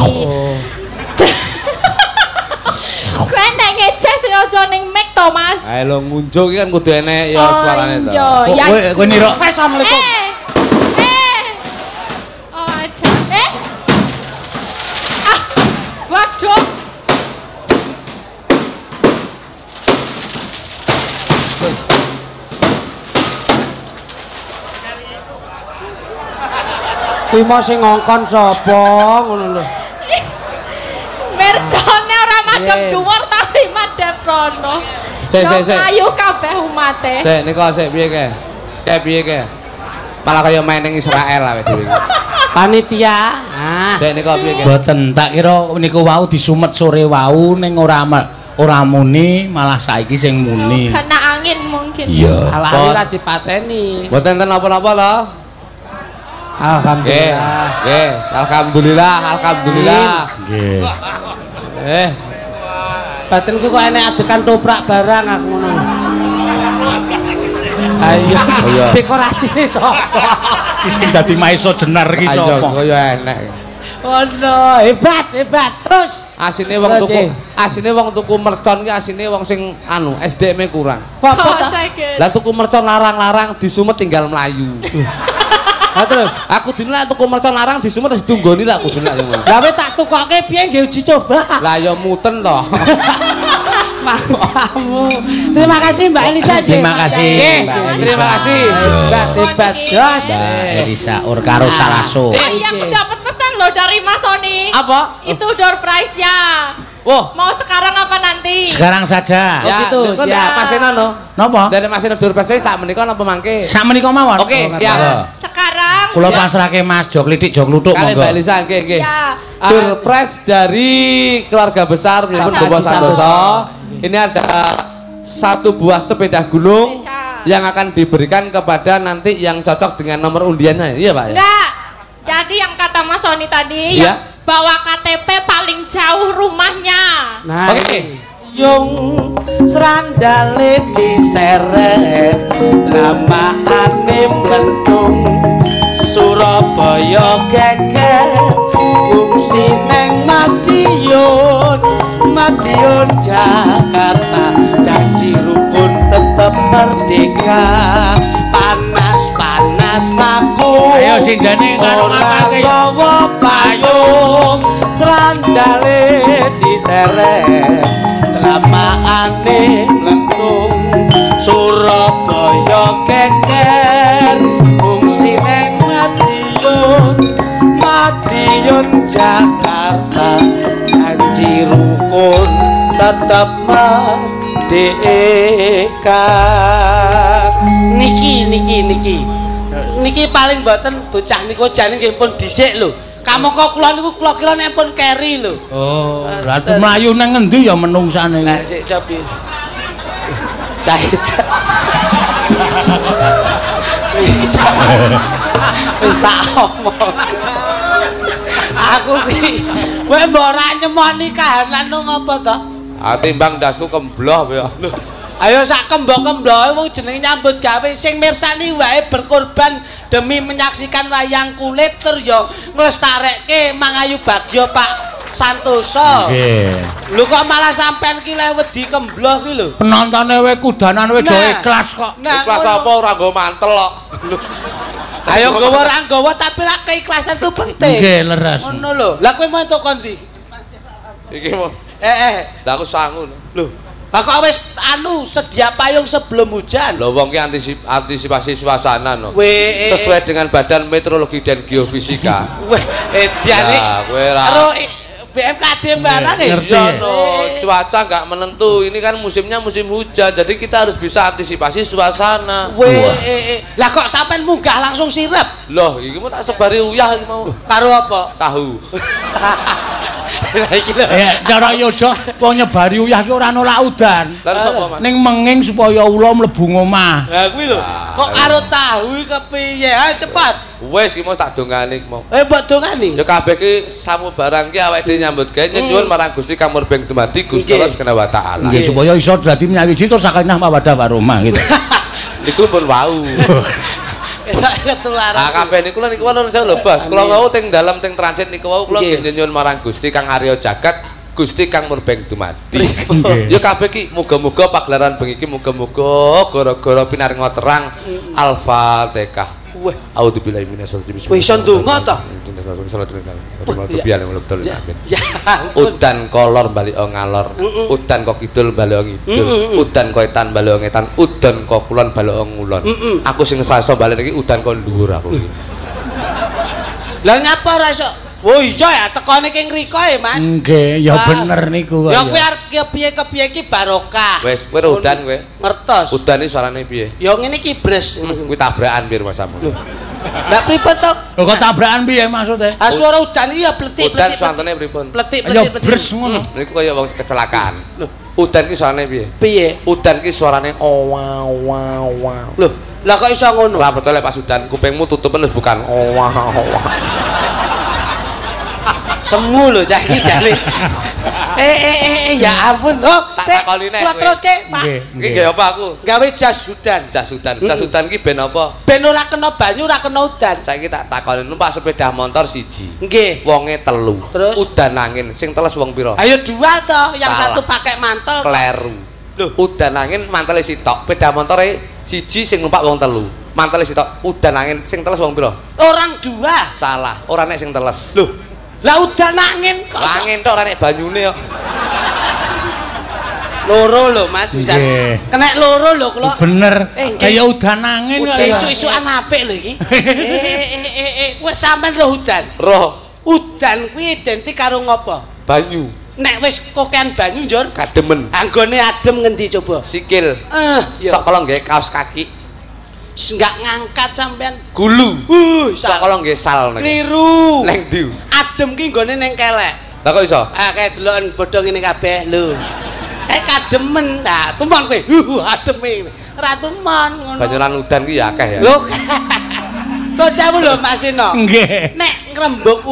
Kowe nek ngeces ya aja ning mic to, Mas. Ae lho ngunjuk iki kan kudu enek ya suarane to. Kowe nira. Assalamualaikum. Oh, ada. Waduh. Kuwi mau sing ngongkon sapa ngono lho. Mercone ora madhep dhuwur tapi madhep rono. Sik. Ayo kabeh umate. Sik nika sik piye ke? Piye ke? Malah kaya main ning Israel awake dhewe. Panitia. Sik nika piye ke? Mboten, tak kira niku wau disumet sore wau ning ora muni malah saiki sing muni. Kena angin mungkin. Iya. Ala-ala dipateni. Mboten enten apa-apa to? Alhamdulillah. Nggih, alhamdulillah. Nggih. Batinku kok enek adegan toprak barang aku ngono. Ayo. Dekorasine sapa? Sing dadi maiso jenar ki sapa? Ayo kaya enek. Oh no, hebat. Terus Asine wong tuku mercon ki asine wong sing SDM-e kurang. Apa ta? Lah tuku mercon larang-larang disumet tinggal mlayu. Terus aku dino nek tuku mercon larang disumet terus dunggoni lah aku dino. gawe tak tukoke piye nggih uji coba. Lah ya muten to. Maksamu. Terima kasih Mbak Elisa. Terima kasih. Terima kasih. Hebat jos. Mbak Elisa karo Salaso. Yang dapat pesan loh dari Mas Sony. Apa? Itu door prize-nya. Wah, mau sekarang apa nanti? Sekarang saja. Ya, gitu. Siap. Mas Eno no. Napa? Dari Mas Eno dur prize sak menika napa mangke? Sak menika mawon. Oke, siap. Sekarang Kula pasrahke Mas Jok Litik Jok Lutuk Kali monggo. Mbak Elisa nggih. ya. Door prize dari keluarga besar Mlimpun Bobo Santoso. Ini ada satu buah sepeda gunung yang akan diberikan kepada nanti yang cocok dengan nomor undiannya. Iya, Pak ya? Enggak. Jadi yang kata Mas Sony tadi Iya. yang bawa KTP paling jauh rumahnya. Nah, Oke. yung serandale diseret lamaane mlentung Surabaya geger ngungsi neng Madiun Jakarta janji rukun tetep merdeka panas maku Ayo singgane karo matake. bawa payung serandale diseret lamaane mlentung Surabaya geger fungsi neng Madiun Jakarta janji rukun tetep merdeka. Niki paling mboten bocah niku jane nggih pun dhisik lho. Kamangka kula niku kula kira nek pun keri lho. Oh, berarti mlayu nang ngendi ya menungsane. Lah sik cobi. Cahit. Wis tak omong. Aku ki kowe mbok ora nyemoni kahanan ngopo to? Timbang dasku kembloh ya. Ayo sak kembok-kembloke wong jeneng nyambut gawe sing mirsani wae berkorban demi menyaksikan wayang kulit tur yo nglestarekke Mangayu Bagyo Pak Santoso. Nggih. Lho kok malah sampean ki leh wedi kembloh ki lho. Penontone we kudanan we do ikhlas kok. Ikhlas apa ora nggo mantel kok. Ayo nggawa ora nggawa tapi lah keikhlasan itu penting. Nggih, leres. Ngono lho. Lah kowe mau entuk kondi? Iki mau. Lah aku sangu. Lho, lah kok wis sedia payung sebelum hujan. lho wong ki antisipasi suasana no. Weh, Sesuai dengan Badan Meteorologi dan Geofisika. Weh, ediane. Lah, kowe ra. Karo BMKG barang iya no, cuaca nggak menentu, ini kan musimnya musim hujan, jadi kita harus bisa antisipasi suasana. Lah kok sampean munggah langsung sirep? Loh, iki mau tak sebari uyah iki mau. Karo apa? Tahu. Lah iki lho. Cara yojo wong nyebari uyah ki ora nolak udan. Lan sapa, Mas? Ning menging supaya ula mlebu ngomah. Lah kuwi lho. Kok karo tahu kepiye? Ayo cepat. Wes iki mau tak dongani mau. Mbok dongani. Ya kabeh ki samu barang ki awake dhewe nyambut gawe nyuwun marang Gusti Kang Murbeng Dumadi Gusti Allah Subhanahu wa taala. Nggih supaya iso dadi nyawiji terus sakinah mawaddah warahmah gitu. Niku pun wau. Ketularan. Ah kabeh niku nuwun sewu lho, Bos. Kula wau teng dalem teng transit niku wau kula nggih nyuwun marang Gusti Kang Arya Jagat, Gusti Kang Murbeng Dumadi. Ya kabeh ki muga-muga pagelaran bengi iki muga-muga gara-gara pinaringa terang Al-Fatihah. Wah, Auzubillahi minasyaitonir rajim. wis iso ndonga ta? Udan kolor balik ngalor, udan kok kidul balik ngidul, udan kok etan balik ngetan, udan kok kulon balik ngulon. Aku sing iso balik iki udan kok dhuwur aku iki. Lah nyapa ora iso? Oh iya ya tekone ki ngriko e, Mas. Nggih, ya bener niku. Ya kuwi arep kepiye-kepiye ki barokah. Wis, kowe udan kowe. Ngertos. Udan iki suarane piye? Ya ngene iki bres. Kuwi tabrakan piye masamu? Lah pripun to? Kok tabrakan piye maksude? Ah swara udan iki ya pletik-pletik. Udan santene pripun? Ya bres ngono. Niku kaya wong kecelakaan. Udan ki suarane piye? Piye? Udan ki suarane wah. Lho, lah kok iso ngono? Lah betul pas udan kupingmu tutupen wis bukan wah. Semu lho cah iki jane. Ya ampun. Oh, tak takoni nek. Kula teruske, Pak. Iki nggih apa aku? Gawe jas udan. Jas udan ki ben apa? Ben ora kena banyu, ora kena udan. Saiki tak takoni numpak sepeda motor siji. Nggih. Wonge telu. Terus? Udan angin sing teles wong pira? Ayo dua toh, yang Salah. satu pakai mantel. Kleru. Loh, Udan angin mantele sitok, sepeda motore siji sing numpak wong telu. Mantele sitok, udan angin sing teles wong pira? orang dua. Salah, ora nek sing teles. Loh, lah udan angin kok. Angin tok ora nek banyune kok. Loro lho Mas, bisa. Nggih. Kena loro lho kula. Bener. nggih. Kaya udan angin kok. Udah isu-isuan apik lho iki. Wis sampean roh udan. Roh Udan kuwi identik karo ngopo? banyu, Nek wis kokean banyu njur, kademen, anggone adem ngendi coba? sikil. Ya. Sok kala nggih kaos kaki. Enggak ngangkat sampean. Gulu. Sok Salah. kala nggih sal niki. Keliru. Neng ndi? Adem ki nggone ning kelek. Lah kok iso? Ah kayak deloken bodho ngene kabeh lho. Kademen. Nah, tumon kowe. Ademe. Ora tumon ngono. Banyuran udan ki ya akeh ya. Lho. Bocamu lho Mas Sino. Nggih. Nek ngrembug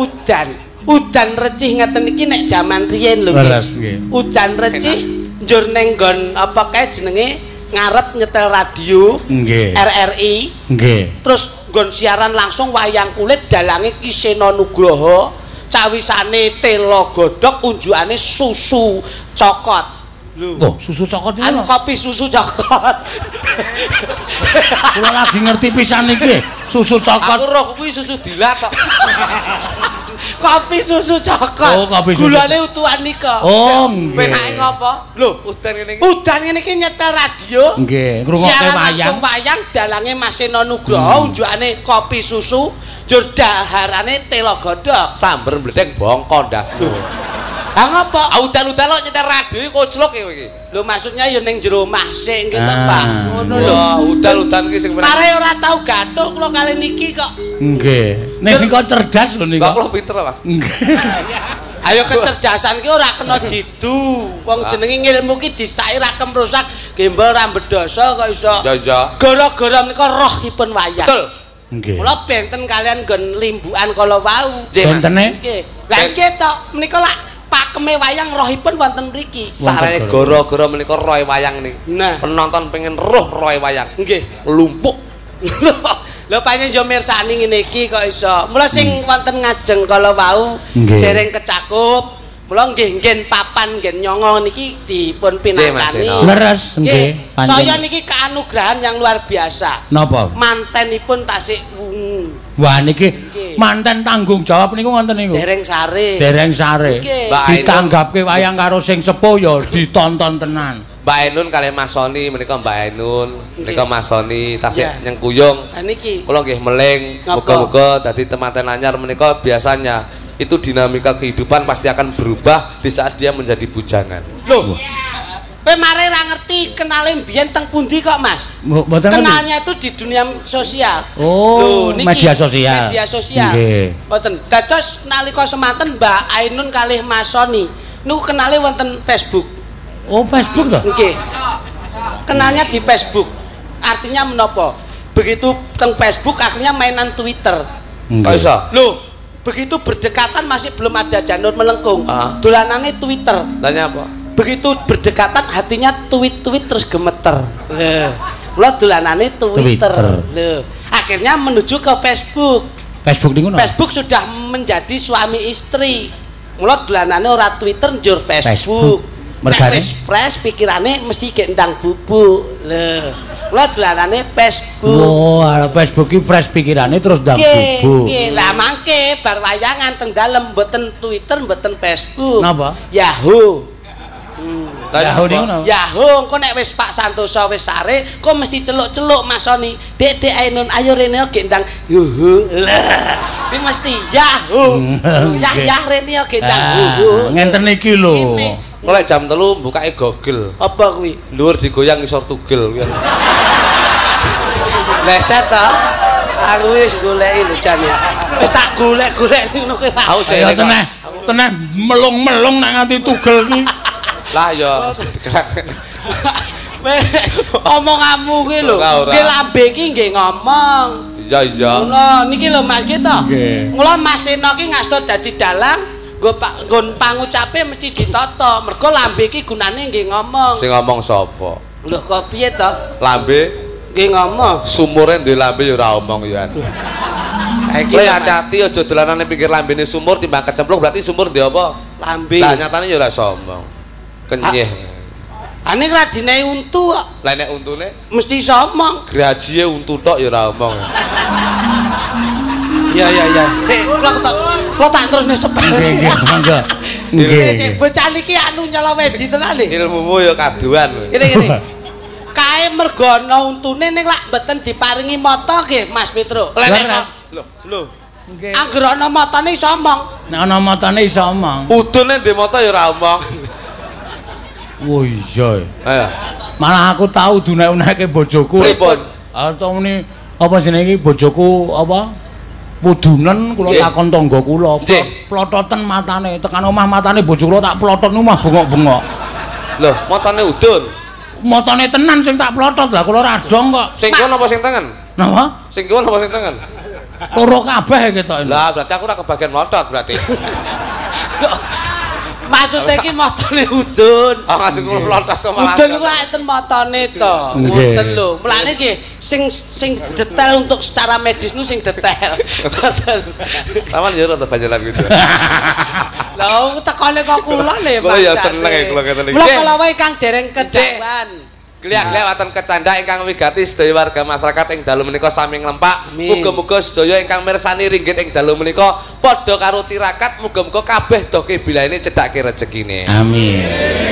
udan recih ngeten iki nek jaman riyen lho Leres nggih. Udan recih njur ning nggon apa kae jenenge ngarep nyetel radio Nggih. RRI. Nggih. Terus nggon siaran langsung wayang kulit dalange Ki Sena Nugroho, cawisane tela godhog unjukane susu cokot. Oh, susu cokot Anu niku. kopi susu cokot. Kula lagi ngerti pisan iki. Susu Aku cokot. roh kuwi susu dilat kok. Kopi susu cokot. Oh, kopi susu. Gulane utuhan nika. Oh, nggih. Penake ngopo? Lho, Udan ngene iki. udan ngene iki nyetel radio. Nggih, ngrungokke Siaran wayang. langsung wayang dalange Mas Sena Nugroho unjukane kopi susu njur daharane tela godhog. Samber mbledek bongko ndas. Lah ngopo? Udan-udan lo nyetel radio iki koclok kowe iki. Lho maksudnya ya ning jero omah sik nggih to, Ah. Pak. Ngono lho. Wah, udan-udan ki sing Mare ora tau gathuk kula kali niki kok. Nggih. Nek niku cerdas lho niku. Kok lo pinter Mas. Nggih. Ayo kecerdasan ki ora kena didu. Wong jenenge ngilmu ki disai ra kemrusak, gembel ra bedoso kok iso. Ya. Gara-gara menika rohipun wayang. Betul. Nggih. Kula benten kalian nggon limbukan kala wau. Nggih, Mas. Bentene Nggih. Lah nggih to, menika lak pakeme wayang rohipun wonten mriki. Sarane gara-gara menika roe wayang niki. Nah, Penonton pengen roh roe wayang. nggih. Lumpuk. Lho panjenengan yo mirsani ngene iki kok iso. Mula sing wonten ngajeng kala wau Nggih. dereng kecakup. Mula nggih nggen papan nggen nyongo niki dipun pinakani. Mas, leres nggih. Saya niki keanugrahan yang luar biasa. Napa? Mantenipun tasik wungu. Wah niki Nggih. manten tanggung jawab niku ngoten niku. Dereng sare. Dereng sare. Nggih. Mbak Ditanggapke wayang karo sing sepuh ya ditonton tenan. Mbak Ainun kali Mas Soni menika Mbak Ainun, menika Mas Soni tasik Iya. nyengkuyung. Nah niki Kula nggih meling, Ngapa? muga-muga dadi temanten anyar menika biasanya itu dinamika kehidupan pasti akan berubah di saat dia menjadi bujangan. Loh. Kowe mare ra ngerti kenale mbiyen teng pundi kok, Mas? Kenalnya itu di dunia sosial. Oh, niki, media sosial. Media sosial. Mboten. Dados nalika semanten Mbak Ainun kalih Mas Soni niku kenale wonten Facebook. Oh, Facebook toh? Nggih. Kenalnya di Facebook. Artinya menapa? Begitu teng Facebook akhirnya mainan Twitter. Kok iso? Loh, begitu berdekatan masih belum ada janur melengkung. Dolanane Twitter. Tanya apa? Begitu berdekatan hatinya tweet-tweet terus gemeter. Mula dolanane Twitter. Akhirnya menuju ke Facebook. Facebook sudah menjadi suami istri. Mula dolanane ora Twitter njur Facebook. Mergane fresh pikirane mesti gek ndang bubuk. Mula dolanane Facebook. Oh, Facebook ki fresh pikirane terus ndang bubuk. Nggih, lah mangke bar wayangan teng dalem mboten Twitter mboten Facebook. Napa? Yahoo. Yahoo engko nek wis Pak Santoso wis sare kok mesti celuk-celuk Mas Soni. Dek Ainun ayo rene ge ndang yuhu. Iki mesti Yahoo. Yah rene ge ndang yuhu. Ngenten iki lho. Engko lek jam 3 bukake Google. Apa kuwi? Dhuwur digoyang isor tugel kuwi. Leset to. Aku wis goleki lho jane. Wis tak golek-golek ngono kuwi. Aku sik teneh melung-melung nek nganti tugel ki. Lah ya omonganmu kuwi lho nggih lambe iki nggih ngomong iya ngono niki lho Mas ki to mula Mas Seno ki ngasto dadi dalang nggon pangucape mesti ditata mergo lambe iki gunane nggih ngomong sing ngomong sapa lho kok piye to lambe nggih ngomong sumure ndek lambe ya ora omong ya kowe hati-hati aja dolanan ning pinggir lambene sumur timbang kecemplung berarti sumur ndek apa lambe lah nyatane ya ora omong kenyeh. Ane ora dinehi untu kok. Lah nek untune mesti somong. Grajie untu tok ya ora omong. Iya. Sik, kula tak terusne sepel. Nggih, monggo. Sik, bocah niki anu nyala wedi tenan lho. Ilmumu ya kaduan. Ngene. Kae mergo ana untune ning lak mboten diparingi mata nggih Mas Petro. Lho. Nggih. Angger ana matane iso omong. Nek ana matane iso omong. Udune ndek mata ya ora omong. Oh iya. Ayo. Malah aku tahu dunek-uneke bojoku. Pripun? Atau muni apa jenenge iki bojoku apa? Pudunen kula takon tangga kula. Plototen matane, tekan omah matane bojo kula tak plotot omah bengok-bengok. Loh, matane udun. Matane tenan sing tak plotot lah kula radong kok. Sing kono apa sing tengen? Napa? Sing kono apa sing tengen? Loro kabeh ketok. Lah, berarti aku ora kebagian motot berarti. Maksudnya iki matane udun. Ah ngajeng kula plotot to malah. Udun ku enten matane to. Ngoten lho. Mulane nggih sing detail untuk secara medis nu sing detail. Saman ya rada banjalan gitu. Lah tekane kok kula le. Kula ya seneng kula ngeten iki. Kula kala wae Kang dereng kedawan. Kliak-kliak kecanda ingkang wigati sedaya warga masyarakat ing dalu menika sami nglempak. Muga-muga sedaya ingkang mirsani ringgit ing dalu menika padha karo tirakat muga-muga kabeh do kebilane cedhake rezekine. Amin.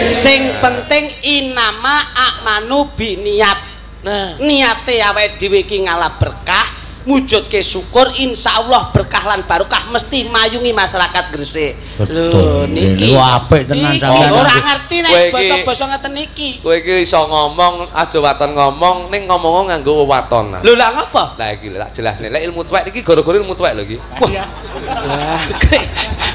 Sing penting inama a'manu bi niat. Nah, niate awake dhewe iki ngalah berkah, mujudke syukur insyaallah berkah lan barokah mesti mayungi masyarakat Gresik. Lho niki apik tenan sampeyan. Ora ngerti nek basa-basa ngeten iki. Kowe iki iso ngomong aja waton ngomong ning ngomong nganggo wewaton. Lho lah ngapa? Lah iki tak jelasne. Lek ilmu tuwek iki gara-gara ilmu tuwek lho iki.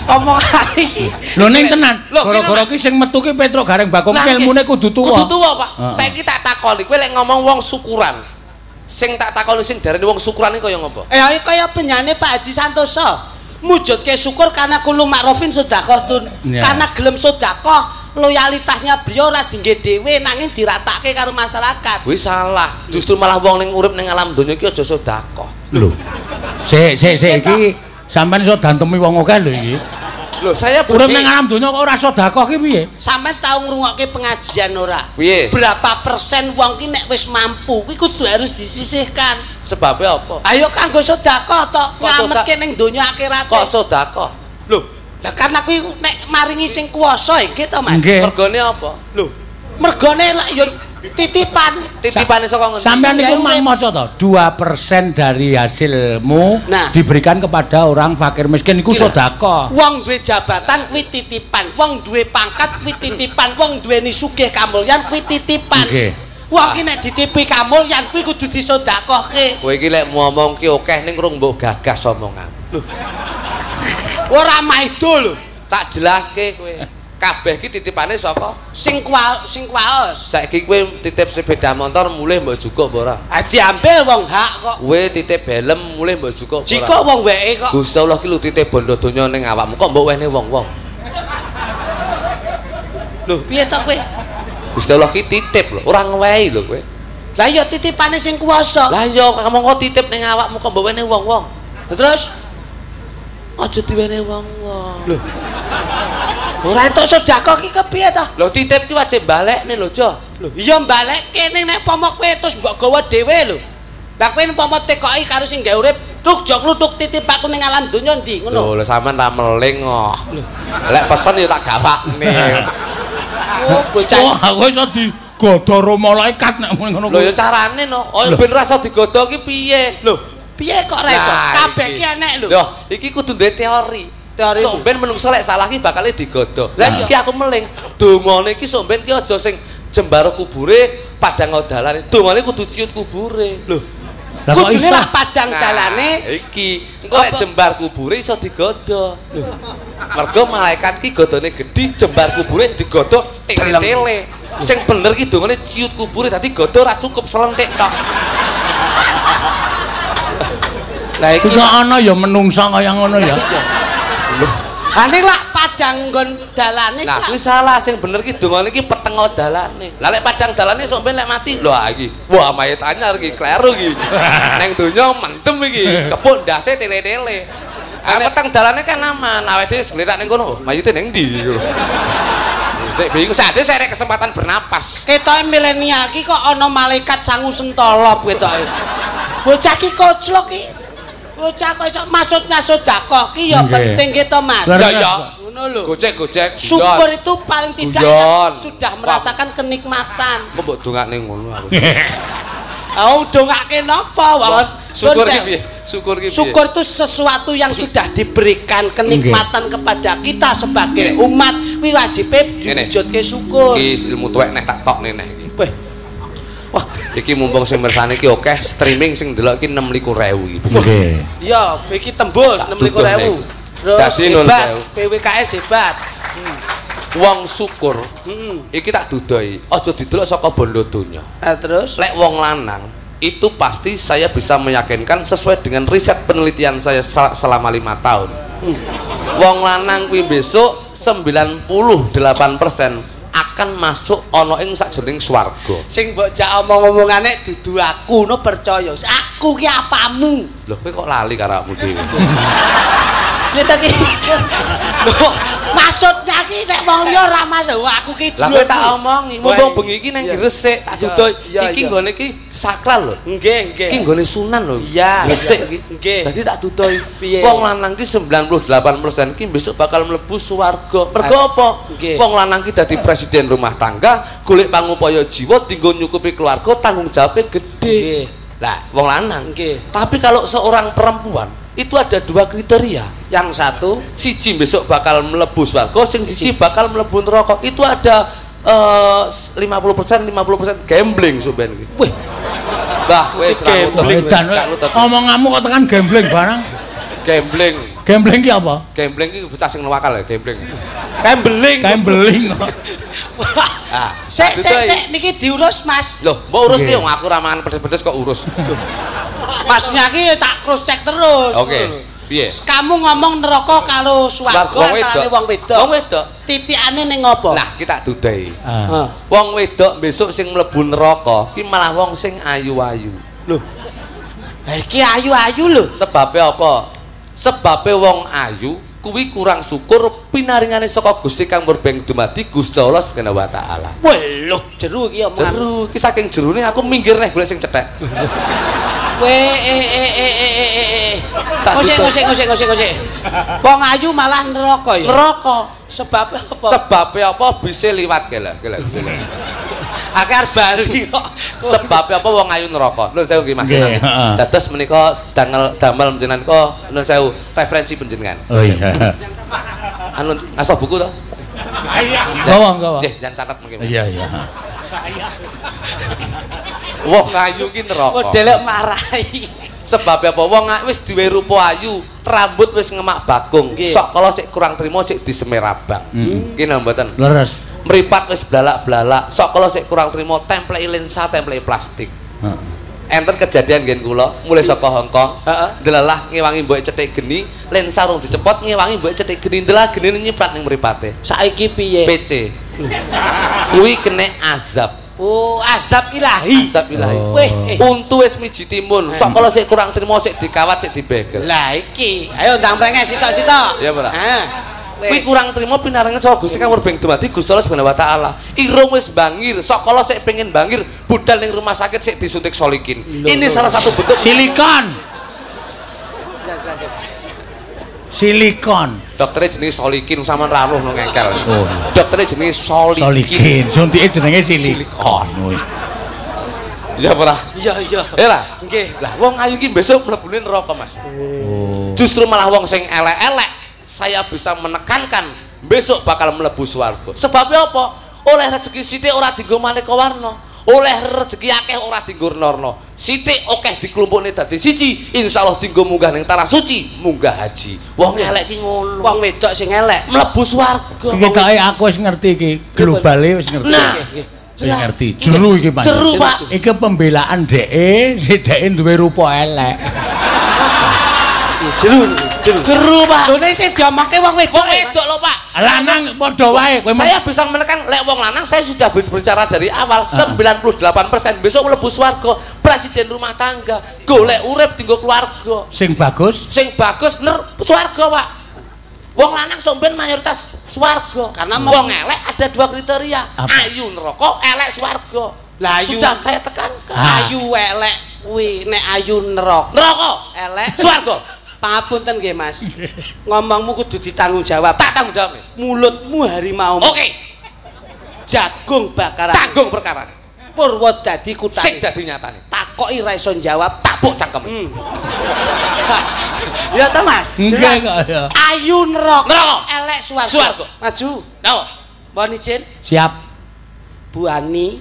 Omongan iki. Lho ning tenan. Gara-gara ki sing metu ki Petro Gareng Bakung ilmune kudu tuwa. Kudu tuwa, Pak. Saiki tak takoni kowe lek ngomong wong syukuran. Sing tak takoni sing darani wong syukuran iki kaya ngapa? Kaya penyanyi Pak Haji Santoso. Mujudke syukur karena kullu ma'rufin sedekah tun. Karena gelem sedekah, loyalitasnya beliau ora dingge dhewe nanging diratake karo masyarakat. Kuwi salah. Justru malah wong ning urip ning alam donya iki aja sedekah. Lho. Sik iki sampean iso dantemi wong akeh lho iki. Lho, saya urip ning alam donya kok ora sedekah ki piye? Sampeyan tau ngrungokke pengajian ora? Piye? Berapa persen wong ki nek wis mampu kuwi kudu harus disisihkan. Sebabnya apa? Ayo kanggo sedekah to, nyelametke ning donya akhirat. Kok sedekah? Lho, lah karena kuwi nek maringi sing kuwasa iki to, Mas. Mergone apa? Lho, mergone lak ya Titipane saka ngendi? Sampeyan niku mang maca to, 2% dari hasilmu diberikan kepada orang fakir miskin iku sedekah. Wong duwe jabatan kuwi titipan, wong duwe pangkat kuwi titipan, wong duweni sugih kamulyan kuwi titipan. Nggih. Wong ki nek ditipi kamulyan kuwi kudu disedekahke. Kowe iki lek ngomong ki akeh ning rung mbok gagas omongan. Ora maido lho. Tak jelaske kowe. Kabeh ki titipane saka sing kuwaos. Saiki kowe titip sepeda motor mulih mbok jukuk apa ora? Ah diambil wong hak kok. Kowe titip helm mulih mbok jukuk apa ora? Jikok wong weke kok. Gusti Allah ki lho titip bondo donya ning awakmu kok mbok wehne wong-wong. Lho, piye to kowe? Gusti Allah ki titip lho, ora ngewehi lho kowe. Lah ya titipane sing kuwasa. Lah ya kamu kok titip ning awakmu kok mbok wehne wong-wong. Terus aja diwene wong-wong. Lho. Ora entuk sedekah ki kepiye ta? Lho titip ki wajib balekne lho, Jo. Lho, iya balekke ning nek pomo kowe terus mbok gawa dhewe lho. Lah kowe pomo tekoki karo sing gawe urip, truk jok lutuk titip aku ning alam donya ndi ngono. Lho, sampean ra meling kok. Lek pesen ya tak gawakne. Oh, bocah. Wah, aku iso digodho malaikat nek ngono. Lho ya carane no. Oh ben ra iso digodho ki piye? Lho, piye kok ra iso? Kabeh ki enek lho. Lho, iki kudu duwe teori. Sok ben menungso lek salah ki bakal digodho. Lah iki aku meling. Dongane iki sok ben ki aja sing jembar kubure, padang dalane. Dongane kudu ciut kubure. Lho. Lah kok kudune iso? lah padang dalane. Iki engko lek jembar kubure iso digodho. Mergo malaikat ki godhone gedhi, jembar kubure digodho tele-tele. Sing bener ki dongane ciut kubure dadi godho ora cukup selentik tok. Lah iki kok ana ya menungsa kaya ngono ya. Ane lak padang nggon dalane. Nah, kuwi salah sing bener ki dongane ki peteng dalane. Lah lek padang dalane sok ben lek mati. Lho iki. Wah, mayit anyar iki kleru iki. Neng donya mentem iki. Kepuk ndase tele-tele. Peteng dalane kan aman. Awake dhewe selirak ning kono. Mayite ning ndi? Sik bingung sate serek kesempatan bernapas. Ketoke milenial ki kok ana malaikat sangu sentolop ketoke. Bocah ki koclok ki. Bocah kok iso maksudnya sedekah ki ya penting kita Mas. Ya. Ngono lho. Gojek-gojek. Syukur itu paling tidak ya, sudah merasakan kenikmatan. Kok mbok dongakne ngono aku. Oh, dongake napa, Wawan? Syukur ki piye? Syukur ki piye? Syukur itu sesuatu yang sudah diberikan kenikmatan kepada kita sebagai umat. Kuwi wajibe diwujudke syukur. Iki ilmu tuwek neh tak tokne neh iki. Wah, iki mumpung sing mirsani iki akeh streaming sing ndelok iki 26.000 iki. Nggih. iya, iki tembus 26.000. Terus Dasi hebat, PWKS hebat. Wong syukur, iki tak dudoi. Aja didelok saka bondo donya. Nah, terus Lek wong lanang itu pasti saya bisa meyakinkan sesuai dengan riset penelitian saya selama 5 tahun. Wong lanang kuwi besok 98% akan masuk ana ing sakjroning swarga. sing mbok jak omong-omongane dudu aku no percaya. Aku ki apamu. Lho kowe kok lali karo awakmu dhewe. Kita ki. Lho, maksudnya ki nek wong liya ora masuk aku ki. Lah kowe tak omongi, mumpung bengi iki nang Gresik tak dudoi. Iki nggone iki sakral lho. Nggih, nggih. Iki nggone sunan lho. Iya. Gresik iki. Nggih. Dadi tak dudoi. Piye? Wong lanang ki 98% ki besok bakal mlebu swarga. Mergo apa? Nggih. Wong lanang ki dadi presiden rumah tangga, golek pangupaya jiwa dienggo nyukupi keluarga, tanggung jawabnya gede. Lah, wong lanang. Nggih. Tapi kalau seorang perempuan itu ada 2 kriteria. Yang satu Siji besok bakal mlebu swarga, sing siji bakal mlebu neraka. Itu ada 50% gambling sampean iki. wih, Lah wis ra nutut. Omonganmu kok tekan gambling barang. Gambling. Gambling ki apa? Gambling iki bocah sing nawakal ya, gambling. gambling. Gambling. Ah, Sik niki diurus Mas. Loh, mbok urus piye wong aku ra mangan pedes-pedes kok urus. Maksudnya ki tak cross check terus. Oke. Piye? Kamu ngomong neraka karo swarga antarane wong wedok. Wong wedok. Titikane ning ngopo? Nah, kita dudai. Ah. Wong wedok besok sing mlebu neraka ki malah wong sing ayu-ayu. Lho. Lah iki ayu-ayu lho. Sebabe apa? Sebabe wong ayu kuwi kurang syukur pinaringane saka Gusti kang murbeng dumadi Gusti Allah Subhanahu wa taala. Wah, lho, jeru iki omongan. Jeru, ki saking jerune aku minggir neh golek sing cethek. Ngosek. Wong ayu malah neraka ya. Neraka. Sebab apa? Sebabe apa bisa liwat kela. Akeh arep bali kok. Sebab apa wong ayu neraka? Nuwun sewu nggih Mas. Nggih, heeh. Dados menika damel panjenengan nuwun sewu referensi panjenengan. Oh iya. Anu ngasta buku to? Gawa. Nggih, jan catet mungkin. Iya. Wong ayu ki neraka. Modelek marahi. Sebab apa wong wis duwe rupa ayu, rambut wis ngemak bagong. Sok kala sik kurang trimo sik disemer abang. Ki napa mboten? Leres. Mripat wis blalak-blalak, sok kala sik kurang trimo templeki lensa, templeki plastik. Enten kejadian ngen kula mulai saka Hongkong. Delalah ngewangi mbok cetik geni, lensa rung dicepot ngewangi mbok cetik geni, delah genine nyiprat ning mripate. Saiki piye? PC. Kuwi kena azab. Oh, azab ilahi. Azab ilahi. Weh, Untu wis miji timun, sok kala sik kurang trimo sik dikawat sik dibegel. lah iki, ayo ndang mrengeh sitok-sitok. Ya, Pak. Kuwi Wis. kurang trimo pinarengan saka Gusti Kang Murbeng dumadi Gusti Allah Subhanahu wa taala. Irung wis bangir, sok kala sik pengen bangir, budal ning rumah sakit sik disuntik solikin. Ini salah satu bentuk silikon. dokternya jenis solikin sampean ra roh nang engkel. Oh. Dokternya jenis solikin. Solikin, suntike jenenge silikon. Iya ora? Iya. Ya lah. Nggih. Lah wong ayu ki besok mlebune neraka, Mas. Oh. Justru malah wong sing elek-elek saya bisa menekankan besok bakal mlebu swarga. Sebabnya apa? Oleh rezeki sithik ora dienggo maneka warna. Oleh rezeki akeh ora dienggo norno. Sithik akeh diklumpukne dadi siji, insyaallah dienggo munggah ning tanah suci, munggah haji. Wong elek ki ngono. Wong wedok sing elek Mlebu swarga. Ketoke aku wis ngerti iki, globale wis ngerti. Nah, wis ngerti. Jeru iki, Pak. Jeru, Pak. Iki pembelaan dheke, sik dheke duwe rupa elek. Jeru, Pak. lho nek sing diomongke wong wedok. Wong wedok lho, Pak. Lanang padha wae kowe. Saya bisa menekan lek wong lanang saya sudah berbicara dari awal 98% besok mlebu swarga. Presiden rumah tangga, golek urip dienggo keluarga. Sing bagus, Sing bagus bener swarga, Pak. Wong lanang somben mayoritas swarga. Karena wong elek ada dua kriteria. Apa? Ayu neraka, elek swarga. Lah ayu Sudah saya tekankan. ayu elek kuwi nek ayu neraka. Neraka, Elek swarga. Pangapunten nggih, Mas. Ngomongmu kudu ditanggung jawab. Tak tanggung jawab. Mulutmu harimau. Oke, Jagung bakaran. tanggung perkara. Purwodadi Sing kutane. dadi nyatane. Takoki ra iso jawab. Tapuk cangkem. Ya ta, Mas? Nggih Jelas. kok ya. Ayu neraka. Neraka. Elek swarga. Swarga. Maju. Napa? Mohon izin. Siap. Bu Ani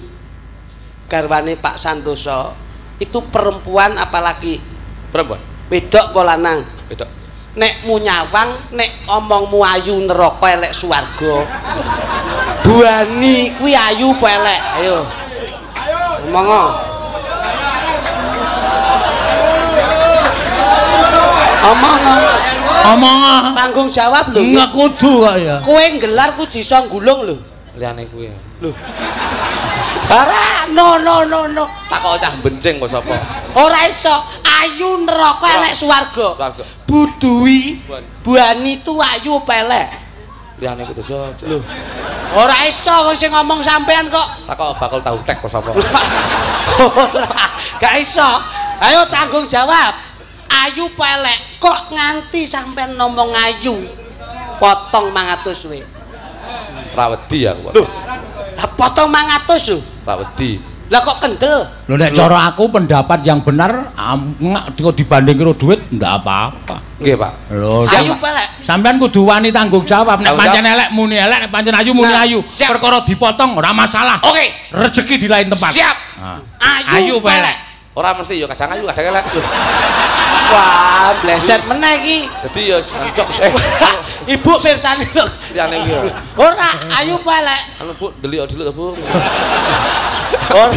garwane Pak Santoso itu perempuan apalagi Perempuan. wedok apa lanang? Wedok. Nek mu nyawang, nek omongmu ayu neraka elek swarga. Bu Ani kuwi ayu apa elek? Ayo. Ngomong. Omong Tanggung jawab lho. enggak kudu kok ya. Kowe nggelar kudu iso nggulung lho. Liyane kuwi. Ora, no. Tak kok cah benceng kok sapa? Ora iso. Ayu neraka elek swarga. Swarga. Budui, Bu Ani tu ayu apa elek? Liyane kudu aja. Lho. Ora iso wong sing ngomong sampean kok. Tak kok bakal tahu tek kok sapa? Ora, gak iso. Ayo tanggung jawab. Ayu apa elek? Kok nganti sampean ngomong ayu? Potong 500 we. Ra wedi aku. Lho. Lah potong 500 lho. Ra wedi. Lah kok kendel? Lho nek cara aku pendapat yang benar kok dibanding karo duit ndak apa-apa. Nggih, Pak. Lho, Ayu apa elek? sampean kudu wani tanggung jawab. Nek Tanggung pancen elek muni elek, nek pancen ayu muni Nah, ayu. siap. Perkara dipotong ora masalah. Oke. Rezeki di lain tempat. Siap. Nah. Ayu Ayu apa elek? Ora mesti ya kadang ayu kadang elek. Wah, bleset meneh iki. Dadi ya cok Ibu pirsani lho. liyane kuwi. Ora, ayu apa elek? Anu Bu, delik dulu Bu. Ora.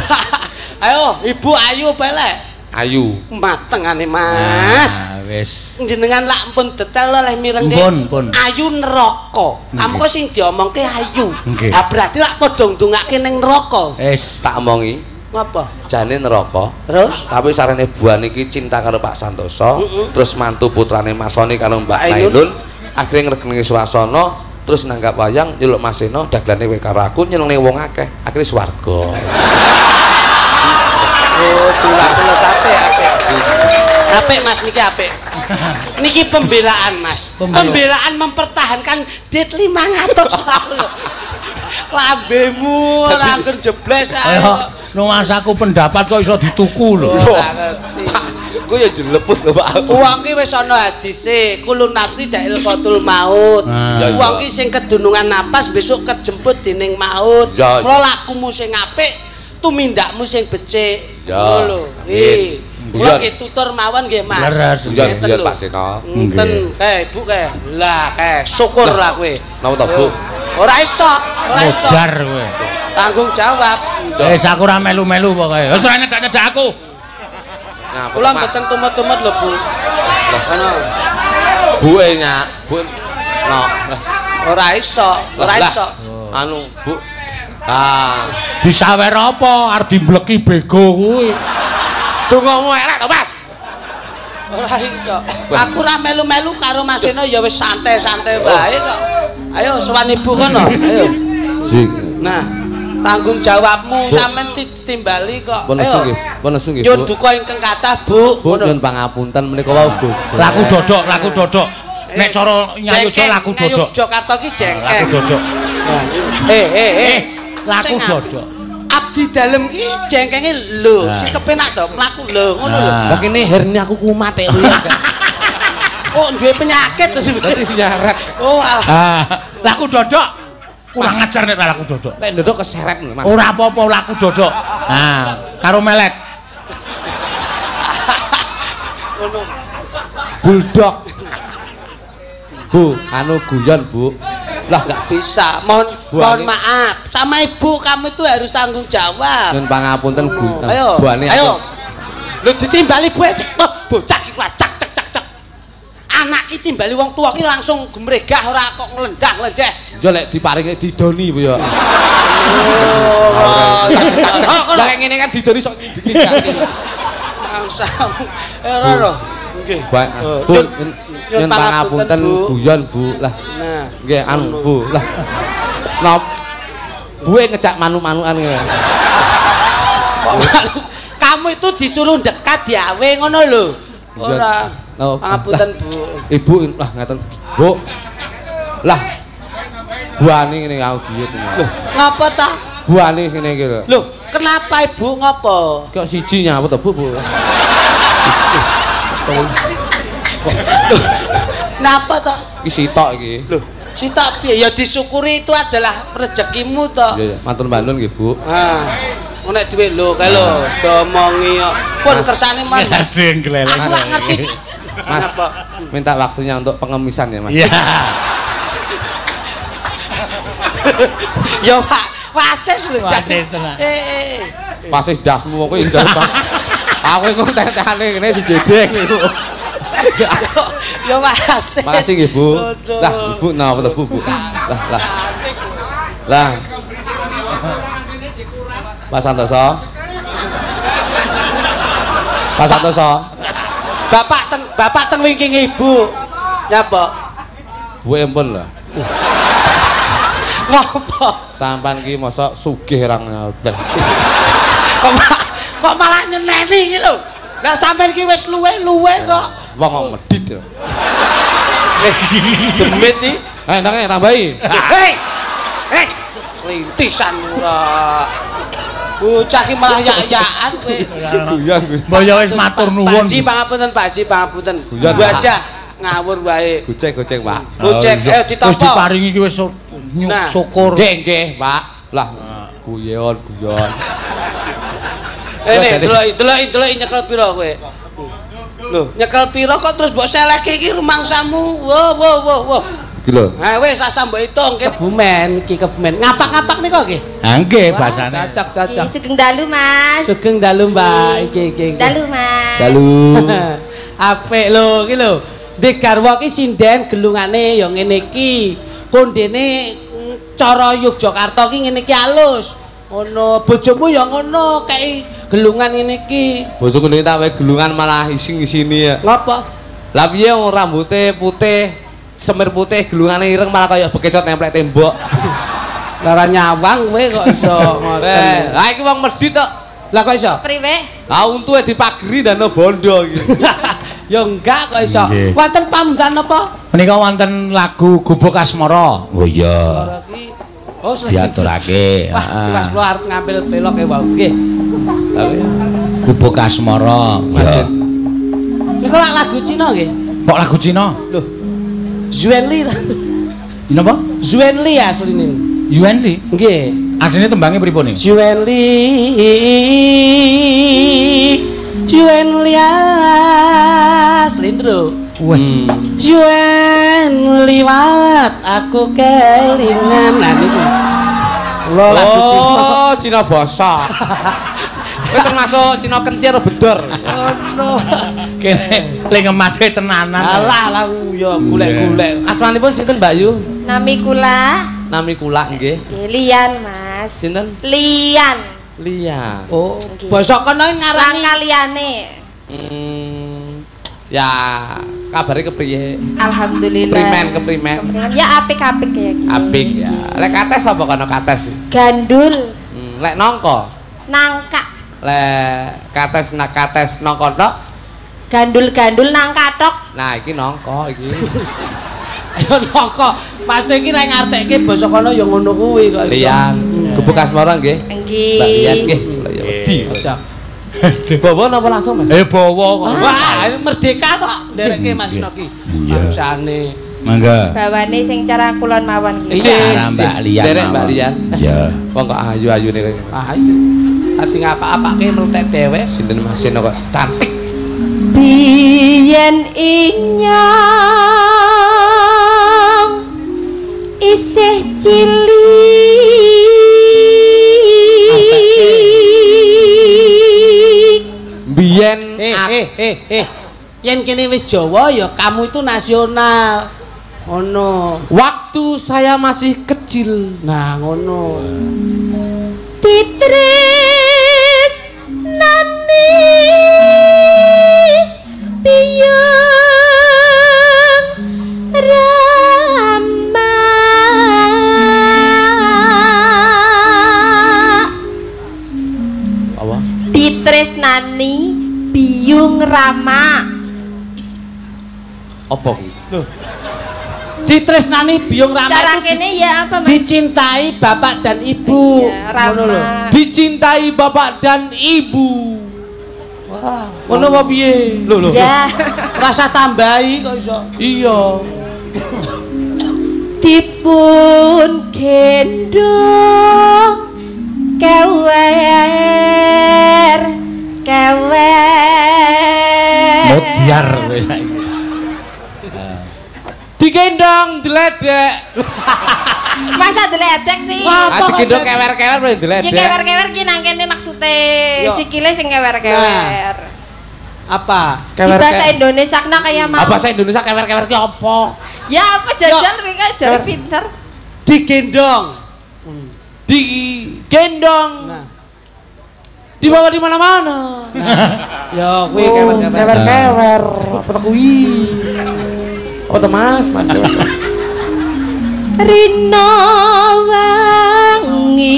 Ayo, Ibu ayu apa elek? Ayu. Matengane, Mas. Nah, wis. Jenengan lak pun detail oleh mireng Pun. Ayu neraka. Kamu kok sing diomongke ayu. Nggih. Ah berarti lak padha ndongake ning neraka. Wis. Tak omongi, Ngapa? jane neraka. Terus Tapi sarene Bu Ani iki cinta karo Pak Santoso, terus mantu putrane Mas Soni karo Mbak Ainun. Ainun, akhirnya ngregengi swasana, terus nanggap wayang nyeluk Mas Eno, daglane kowe karo aku nyenengne wong akeh, akhirnya swarga. oh tulah-tulah apik. Apik Mas niki apik. Niki pembelaan Mas. Pembelaan. Pembelaan mempertahankan dit 500 soal. Lambemu ora angger jebles ae. Nuansaku pendapat kok iso dituku lho. Ku ya jelepus lho Pak. Wong ki wis ana hadise, kulun nafsi da'il qatul maut. Wong ki sing kedunungan napas besok kejemput dening maut. Mula lakumu sing apik, tumindakmu sing becik. Ngono lho. Kula nggih tutur mawon nggih Mas. Leres biar Pak Seno. Enten Bu kae. Lah kae syukur lah kowe. Napa to Bu? Ora iso. Mojar kowe. Tanggung jawab. Aku ora melu-melu pokoke. Wis ora nyedak-nyedak aku. Nah, kula mboten tumet-tumet lho Bu. Ana. Bu nyak, Bu. No. Ora iso. Anu, Bu. Disawer apa? Arep dimbleki bego kuwi. Dongamu elek to, Mas. Ora iso. Aku ora melu-melu karo Mas Eno ya wis santai-santai wae kok. Ayo sowan Ibu kono. Ayo. Nah, tanggung jawabmu sampean ditimbali kok. Ayo. Pun nesu nggih, Bu. Nyun duka ingkang kathah, Bu. Bu nyun pangapunten menika wau bojo. Laku dodok. Nek cara nyanyi aja laku dodok. Jakarta ki jengkeng. Laku dodok. Laku dodok. Abdi dalem ki jengkenge lho, sing kepenak to, mlaku lho, ngono lho. Lah kene hernia aku kumat e lho. Kok duwe penyakit to Dadi sinyaret. Oh, alah. Laku dodok. Kurang ajar nek laku dodok. Nek dodok keseret lho, Mas. Ora apa-apa laku dodok. Nah, karo melet. Ngono. Buldog. Bu, anu guyon, Bu. Lah nggak bisa. Mohon maaf. Sama Ibu kamu itu harus tanggung jawab. Nyun pangapunten Bu. Ayo. Ayo. Lho ditimbali bocah iki cak. Anak ki timbali wong tua ki langsung gemregah ora kok nglendang-lendeh. Yo lek diparingi didoni Bu ya. Oh. Lah ngene kan didoni sok ngidiki. Langsung. Ora. Nggih. Bu, nyun pangapunten guyon Bu. Lah. Nah, nggih anu Bu. Lah. Nop. Bu ngejak manuk-manukan ngene. Kok malu? Kamu itu disuruh dekat diawe ngono lho. Ora. Pangapunten Bu. Ibu lah ngaten. Bu. Lah. Buane ngene audio tenan. Lho, ngapa ta? Buane ngene iki lho. Lho, kenapa Ibu ngopo? Kok siji nyapa to Bu? Napa to? Iki sitok iki. Lho, sitok piye? Ya disyukuri itu adalah rezekimu to. Iya, matur nuwun nggih, Bu. Nek duwe lho kae lho, domongi kok. Pun kersane Mas. Aku lak ngerti. Mas, minta waktunya untuk pengemisan ya, Mas. Iya. Ya Pak, wasis lho Wasis tenan. Wasis dasmu kowe indal Bang. Aku engko tetehane kene sejedeng niku. Ya wasis. Makasih nggih, Bu. Lah, Ibu napa to, Bu? Lah. Pak Santoso. Bapak teng wingking Ibu. Nyapa? Bu empun lho. Ngopo? Sampan ki mosok sugih rang nyobel. Kok malah nyeneni iki lho. Lah sampean ki wis luwe kok. Wong kok medhit lho. Demit iki. Entenge tambahi. Hei. Lintisan ora. Bocah ki malah yak-yakan kowe. Guyon Gus. Mbaya wis matur nuwun. Pak Ji pangapunten, Pak Ji pangapunten. Guyon, Bu aja ngawur wae. Goceng, Pak. Goceng, ayo ditampa. Wis diparingi iki wis syukur. Nggih, Pak. Lah, guyon. Delok nyekel pira kowe? Lho, nyekel pira kok terus mbok selehke iki rumangsamu. Wo. Iki lho. Ha wis asa mbok hitung kebumen iki kebumen. Ngapak-ngapak nika nggih. Ha nggih basane. Cocok. Sugeng dalu, Mas. Sugeng dalu, Mbak. Iki. Dalu, Mas. Dalu. Apik lho iki lho. Ndek garwa ki sinden gelungane ya ngene iki. Kondene cara Yogyakarta ki ngene iki alus. Ngono, bojomu ya ngono kei gelungan ngene iki. Bojoku nek tak wae gelungan malah ising-isini ya. Ngapa? Lah piye wong rambute putih, semir putih, gelungane ireng malah kaya bekecot nemplek tembok. Lara nyawang kowe kok iso ngoten. Lah iki wong medhit kok. Lah kok iso? Priwe? Lah untuke dipageri dana bondo iki. Ya enggak kok iso. Wonten pamundan apa? Menika wonten lagu Gubuk Asmara. Oh iya. Oh, diaturake. Wah, Mas kula arep ngambil velog e wae. Nggih. Gubuk Asmara. Ya. Niku lagu Cina nggih. Kok lagu Cina? Loh. Zuenli. Napa? Zuenli asline. Yuenli? Nggih. Asline tembangnya pripun iki? Zuenli. Slindro. Juen liwat aku kelingan. Nah niku. Kula lagu Cina. Oh, Cina basa. Kowe termasuk Cina kencir bedor. Ono. Kene le ngemate tenanan. Alah ya golek-golek. Asmanipun sinten Mbak Yu? Nami kula. Nami kula nggih. Lian, Mas. Sinten? Lian. Lian. Oh, basa kono ngarani Langkah liyane. Ya, kabare kepriye? Alhamdulillah. Keprimen. Ya apik-apik ya. Apik ya. Lek kates apa kono kates? Gandul. Lek nangka. Nangka. Lek kates nangka tok. Gandul-gandul nangka tok. Nah, iki nangka iki. ayo noko. Mas iki lek ngartekke basa kono ya ngono kuwi kok. Lian. Gubuk Asmara nggih. Nggih. Mbak Lian nggih. Ya wedi. Aja. Bawa napa langsung Mas? Bawa kok. Wah, merdeka kok. Ndereke Mas Noki. Mangsane. Mangga. Bawane sing cara kulon mawon iki. Cara Mbak Lian. Derek Mbak Lian. Iya. Wong kok ayu-ayune kaya. Ah iya. Ati ngapa-apake mrutek dhewe. Sinten Masin kok cantik. Biyen inyong isih cilik. Biyen Yen kene wis Jawa ya kamu itu nasional. Ngono. waktu saya masih kecil. Nah, ngono. Titris nani biyung rama. Apa? Titris nani biyung rama. Apa kuwi? Ditresnani Biung Rama Cara itu kene ya apa Mas? dicintai bapak dan ibu. Iya, Ngono lho. Rama. Dicintai bapak dan ibu. Wah, Ngono apa piye? lho. Ya. Rasa tambahi kok iso. Iya. Dipun gendong kewer. Modiar kowe saiki. Digendong diledek. Masa deledek sih? Digendong kewer-kewer berarti diledek. Ki kewer-kewer ki nang kene maksude Yo. sikile sing kewer-kewer. Apa? Di bahasa Indonesia kena kayak mau. Bahasa Indonesia kewer-kewer ki apa? Ya apa jajal mereka jadi pinter. Digendong. Digendong. Nah, Dibawa di mana-mana. yo kuwi kewer-kewer. Kewer-kewer. Apa to kuwi? Apa to Mas? Mas. Rina wangi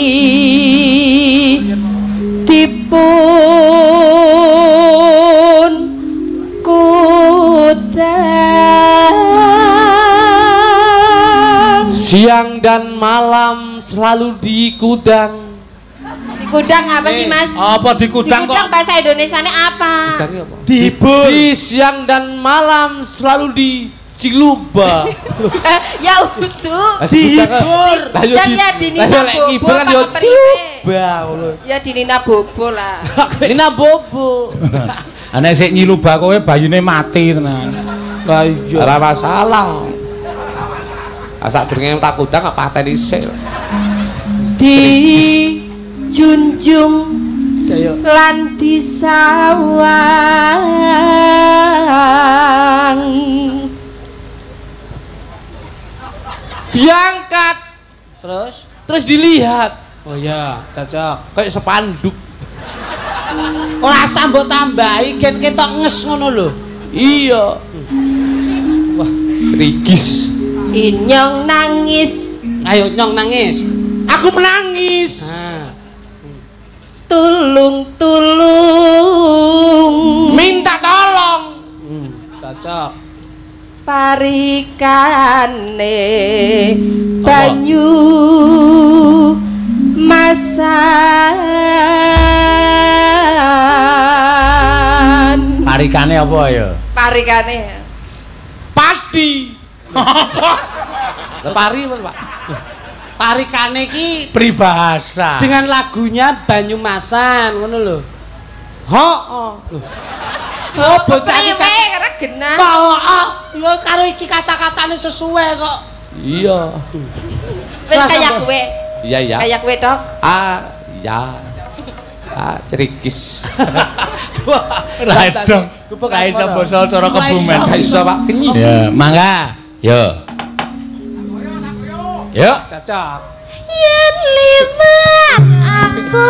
dipun kudang. Siang dan malam selalu di gudang. Di gudang apa sih Mas? Apa di Di gudang gudang kok? bahasa Indonesianya apa? Gudangnya apa? Dibul. Di siang dan malam selalu di Ciluba. Ya udah. Dihibur. Dan ya di Nina Bobo kan yo apa Ciluba. Ya di Nina Bobo lah. Nina Bobo. Nek sik nyiluba kowe bayune mati tenan. Lah iya. Ora masalah. Asak durunge tak kudang kok pateni sik. Di junjung Kayak lan disawang. Diangkat terus dilihat oh ya, cocok. kayak spanduk. Ora sambut tambahi gen ketok nges ngono lho. Iya. Wah, cerigis. Inyong nangis Ayo nyong nangis. Aku menangis. Nah, tulung Minta tolong. cocok. parikane banyu masan. Parikane apa ya? Parikane Padi. Lah pari Mas, Pak. Parikane iki Pribahasa. dengan lagunya Banyumasan ngono lho. Heeh. Oh, bocah iki karena genah. kok yo karo iki kata-katane sesuai kok. Iya. Wis kayak gue. Iya, iya. Kayak gue, Dok. Ya. Cerikis. Ra dong. Ra iso basa cara Kebumen. Gak iso, Pak. Kenyih. Ya, mangga. Yo. Yo. Cocok. Yen liman aku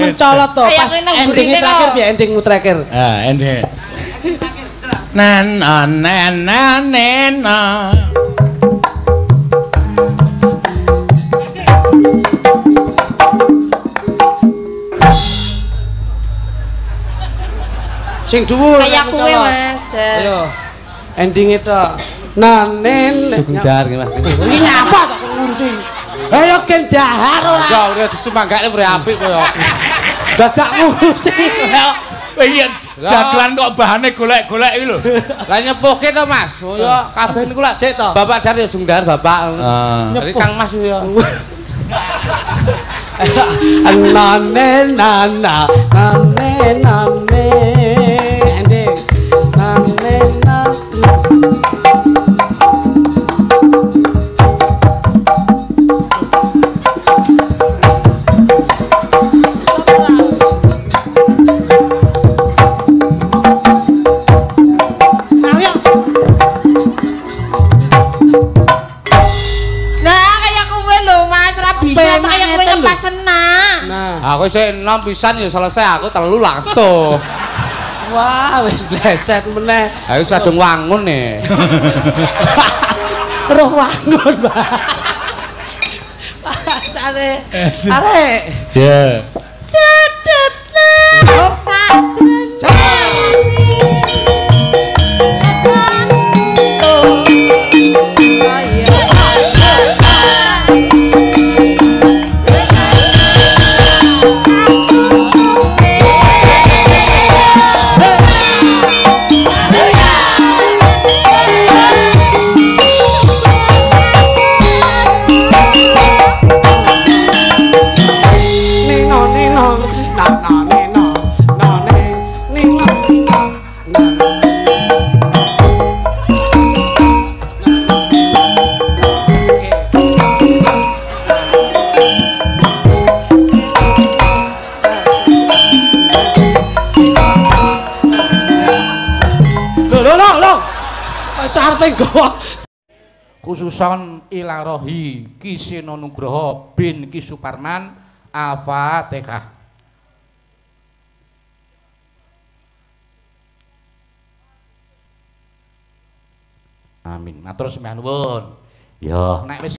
mencolot to pas ending terakhir piye endingmu terakhir. Ending. Nena nena nena. Sing dhuwur. Kayak kowe, Mas. Ayo. Ending itu. Nanen. Sundar gimana? Iki nyapa kok ngurusi. Ayo gendahar ora. Ya udah disemanggakne mrene apik koyo. Dadak ngurusi. Iya, dagelan kok bahane golek-golek iki lho. Lah nyepuhke to, Mas. Oh ya kabeh niku lak Sik to. Bapak Dar ya Sundar, Bapak. Dari Kang Mas ya. Nane nana nane nane ending nane nana. Aku sik enom pisan ya selesai aku telu langsung. Wah, wis bleset meneh. Aku sadung wangun nih. Terus wangun, Mbak. Sare. Sare. Ya. Cedetlah Khususon ilarohi Kiseno Nugroho bin Ki Suparman Al-Fatihah. Amin. Matur sembah nuwun. Ya, nek wis